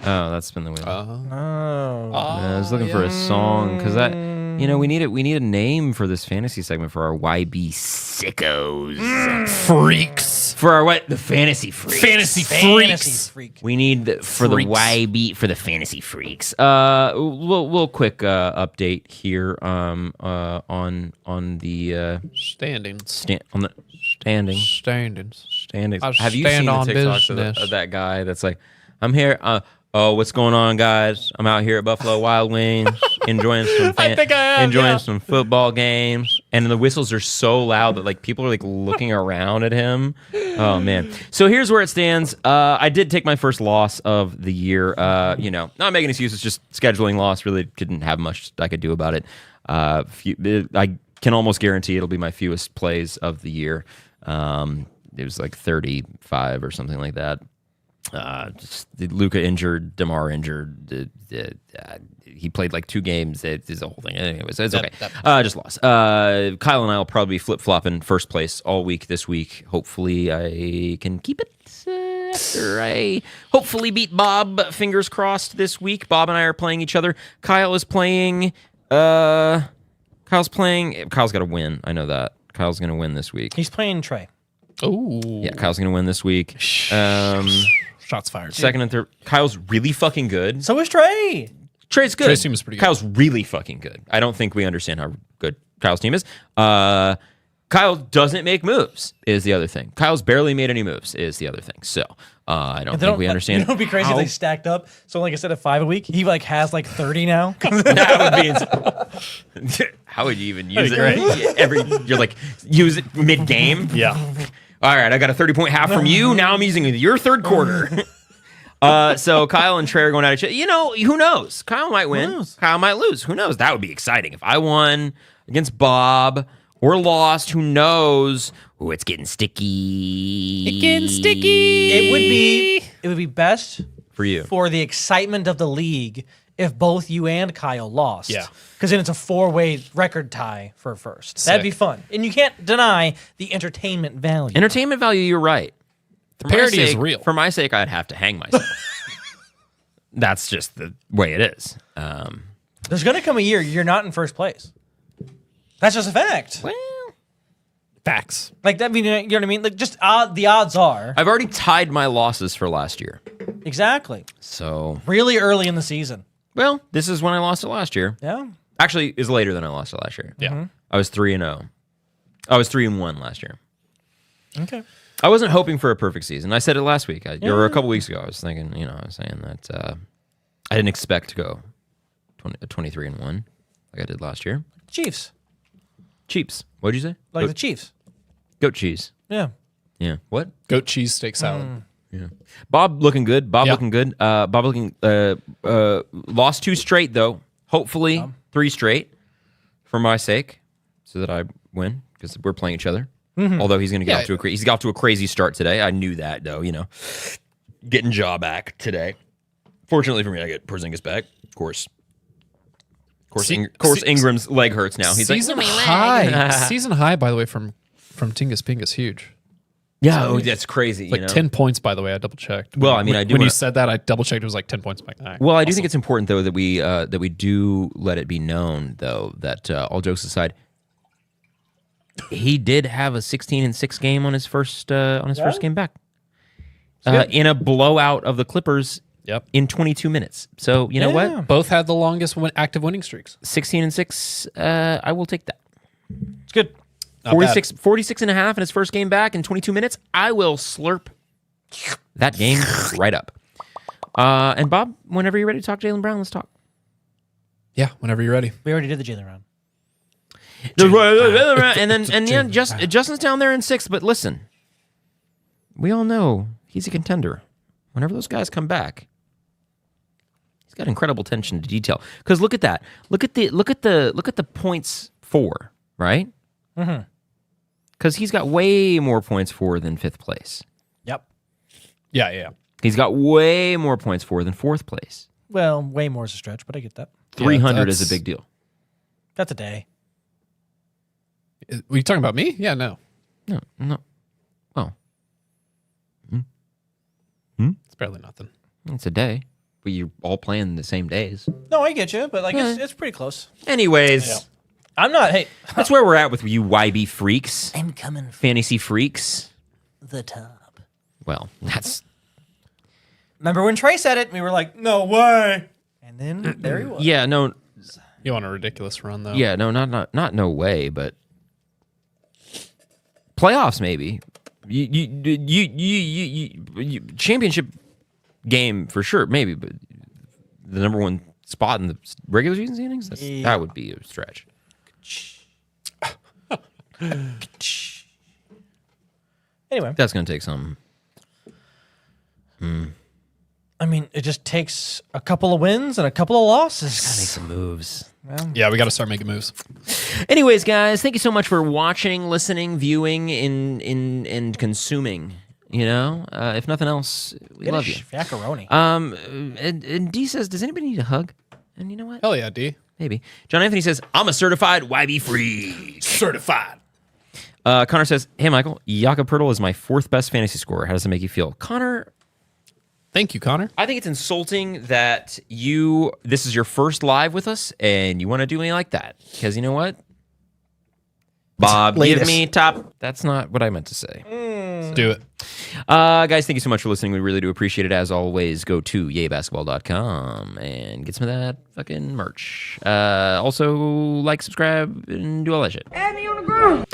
Oh, that's spin the wheel. Oh. I was looking for a song because we need a name for this fantasy segment for our YB sickos. Freaks. For our what? The fantasy freaks. Fantasy Fantasy freaks. freak. We need for the Freaks. YB for the fantasy freaks. Little quick update here on the Standings. on the standings. Standings. I Have you stand seen the on TikToks business. of that guy that's like, I'm here. Oh, what's going on, guys? I'm out here at Buffalo Wild Wings enjoying some I think I am, enjoying yeah. some football games, and the whistles are so loud that like people are like looking around at him. Oh man! So here's where it stands. I did take my first loss of the year. Not making excuses, just scheduling loss. Really didn't have much I could do about it. I can almost guarantee it'll be my fewest plays of the year. It was like 35 or something like that. Luka injured, DeMar injured. He played like 2 games. It's a whole thing. Anyways, it's okay. Just lost. Kyle and I will probably be flip-flopping first place all week this week. Hopefully I can keep it after I hopefully beat Bob. Fingers crossed this week. Bob and I are playing each other. Kyle is playing... Kyle's got to win. I know that. Kyle's going to win this week. He's playing Trey. Oh. Yeah, Kyle's going to win this week. Shots fired. Second and third. Kyle's really fucking good. So is Trey. Trey's good. Trey's team is pretty good. Kyle's really fucking good. I don't think we understand how good Kyle's team is. Kyle doesn't make moves is the other thing. Kyle's barely made any moves is the other thing. So I don't think we understand. You know, it'd be crazy if they stacked up. So like I said, at 5 a week, he like has like 30 now. That would be insane. How would you even use it? You're like, use it mid-game? Yeah. All right, I got a 30-point half from you. Now I'm using your third quarter. So Kyle and Trey are going at each other. You know, who knows? Kyle might win. Kyle might lose. Who knows? That would be exciting. If I won against Bob or lost, who knows? Ooh, it's getting sticky. It's getting sticky. It would be best For you. for the excitement of the league if both you and Kyle lost. Yeah. Because then it's a 4-way record tie for first. That'd be fun. And you can't deny the entertainment value. Entertainment value, you're right. For my Parody is sake- real. For my sake, I'd have to hang myself. That's just the way it is. There's going to come a year you're not in first place. That's just a fact. Well, Facts. Like that, you know what I mean? Like just the odds are I've already tied my losses for last year. exactly So, really early in the season. well, this is when I lost it last year. Yeah. Actually, it's later than I lost it last year. Yeah. I was 3-0. I was 3-1 last year. Okay. I wasn't hoping for a perfect season. I said it last week, or a couple weeks ago. I was thinking, I was saying that I didn't expect to go 23-1 like I did last year. Chiefs. Chiefs. What'd you say? Like the Chiefs. Goat cheese. Yeah. Yeah. What? Goat cheese steak salad. Yeah. Bob looking good. Bob Yeah. looking good. Bob looking lost 2 straight though. Hopefully 3 straight for my sake, so that I win because we're playing each other. Although he's going to get off to he's got off to a crazy start today. I knew that though. Getting Jaw back today. Fortunately for me, I get Porzingis back. Of course. Ingram's leg hurts now. He's season like, high. Season high, by the way, from Tingus Pingus, huge. yeah, that's crazy. Like 10 points, by the way. I double checked. Well, I mean, I do When you wanna- said that, I double checked. It was like 10 points. I'm like, all right. Well, I do think it's important though that we do let it be known though that all jokes aside, he did have a 16-6 game on his first game back in a blowout of the Clippers. Yep. In 22 minutes. So you know what? Both had the longest active winning streaks. 16-6. I will take that. It's good. Not 46 and a half in his first game back in 22 minutes. I will slurp that game right up. And Bob, whenever you're ready to talk Jaylen Brown, let's talk. Yeah, whenever you're ready. We already did the Jaylen round. And Justin's down there in 6th, but listen, we all know he's a contender. Whenever those guys come back, he's got incredible attention to detail. Because look at that. Look at the points for, right? Mm-hmm. Because he's got way more points for than 5th place. Yep. Yeah. He's got way more points for than 4th place. Well, way more is a stretch, but I get that. 300 is a big deal. That's a day. Were you talking about me? Yeah, no. No. Oh, It's barely nothing. it's a day. But you're all playing the same days. No, I get you, but like it's pretty close. Anyways, Yeah. I'm not. Hey, that's where we're at with you YB freaks. I'm coming for Fantasy freaks. the top. Well, that's... Remember when Trey said it? We were like, no way. And then there he was. Yeah, no... You want a ridiculous run, though? Yeah, no, not no way, but... Playoffs, maybe. You championship game for sure, maybe, but the number 1 spot in the regular season standings, that would be a stretch. Anyway, That's going to take some... I mean, it just takes a couple of wins and a couple of losses. Make some moves. Yeah, we got to start making moves. Anyways, guys, thank you so much for watching, listening, viewing, and consuming. You know, if nothing else, we love you. Macaroni. And D says, does anybody need a hug? And you know what? Hell yeah, D. Maybe. John Anthony says, I'm a certified YB free. Certified. Connor says, hey, Michael, Jakob Pertl is my 4th best fantasy scorer. How does it make you feel? Connor, Thank you, Connor. I think it's insulting that this is your first live with us and you want to do me like that. Because you know what? Bob, give me top. That's not what I meant to say. Let's do it. Guys, thank you so much for listening. We really do appreciate it. As always, go to yaybasketball.com and get some of that fucking merch. Also, like, subscribe, and do all that shit. Add me on the ground.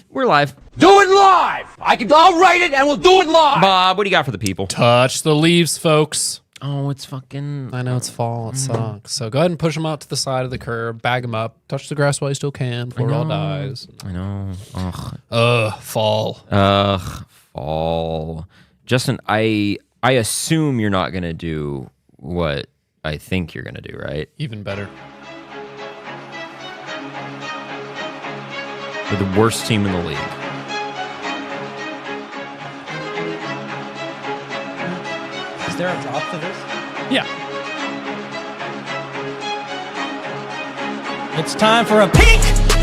We're live. Do it live. I'll write it and we'll do it live. Bob, what do you got for the people? Touch the leaves, folks. Oh, it's fucking... I know it's fall. It sucks. So go ahead and push them out to the side of the curb. Bag them up. Touch the grass while you still can before it all dies. I know. Ugh. Fall. Fall. Justin, I assume you're not going to do what I think you're going to do, right? Even better. We're the worst team in the league. Is there a drop for this? Yeah. It's time for a peek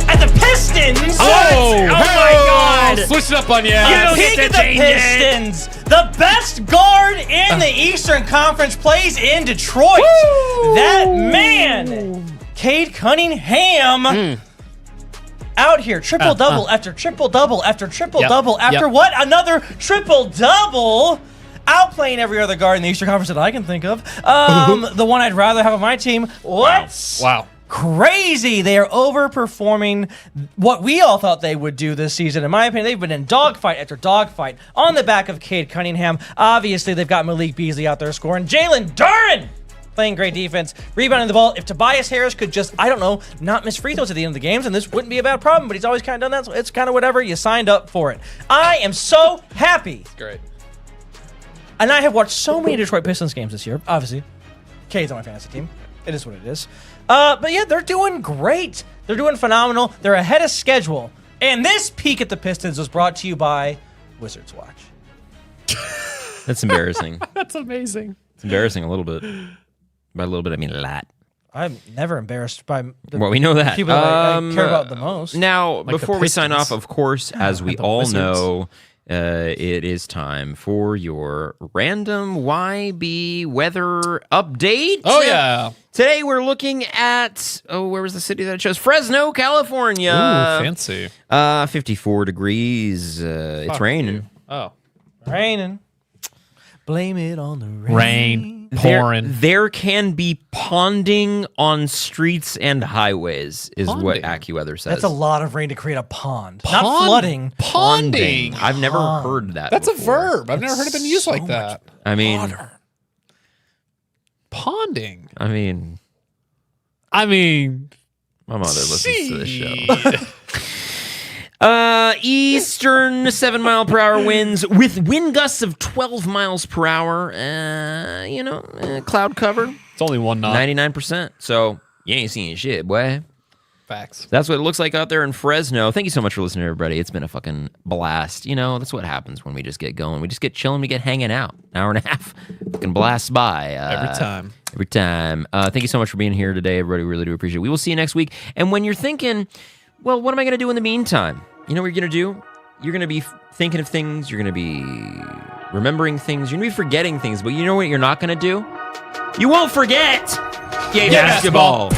at the Pistons. Oh, my God! Switch it up on you. A peek at the Pistons. The best guard in the Eastern Conference plays in Detroit. That man, Cade Cunningham. Out here, triple-double after triple-double after triple-double after what? Another triple-double. Outplaying every other guard in the Eastern Conference that I can think of. The one I'd rather have on my team. What? Wow. Crazy. They are overperforming what we all thought they would do this season. In my opinion, they've been in dogfight after dogfight on the back of Cade Cunningham. Obviously, they've got Malik Beasley out there scoring. Jalen Duren playing great defense, rebounding the ball. If Tobias Harris could just, I don't know, not miss free throws at the end of the games, and this wouldn't be a bad problem, but he's always kind of done that, so it's kind of whatever. You signed up for it. I am so happy. Great. And I have watched so many Detroit Pistons games this year, obviously. Cade's on my fantasy team. It is what it is. But yeah, they're doing great. They're doing phenomenal. They're ahead of schedule. And this peek at the Pistons was brought to you by Wizards Watch. That's embarrassing. That's amazing. It's embarrassing a little bit. By a little bit, I mean a lot. I'm never embarrassed by the Well, we know that. people that I care about the most. Now, Like the before we sign Pistons. off, of course, as we the all Wizards. know, it is time for your random YB weather update. Oh, yeah. Today we're looking at, where was the city that I chose? Fresno, California. Ooh, fancy. 54 degrees. It's raining. Oh. Raining. Blame it on the rain. pouring. There can be ponding on streets and highways, is what Ponding? AccuWeather says. That's a lot of rain to create a pond. Not flooding. Ponding. I've never heard that. That's a before. verb. I've never heard it been used like that. I mean, Ponding. I mean, my mother listens to this show. Eastern 7-mile-per-hour winds with wind gusts of 12 miles per hour. Cloud cover, It's only one knot. 99%. So you ain't seeing shit, boy. Facts. That's what it looks like out there in Fresno. Thank you so much for listening, everybody. It's been a fucking blast. That's what happens when we just get going. We just get chilling. We get hanging out. An hour and a half. Fucking blast by. Every time. Every time. Thank you so much for being here today, everybody. We really do appreciate it. We will see you next week. And when you're thinking, well, what am I going to do in the meantime? You know what you're going to do? You're going to be thinking of things. You're going to be remembering things. You're going to be forgetting things. But you know what you're not going to do? You won't forget. Yay, basketball.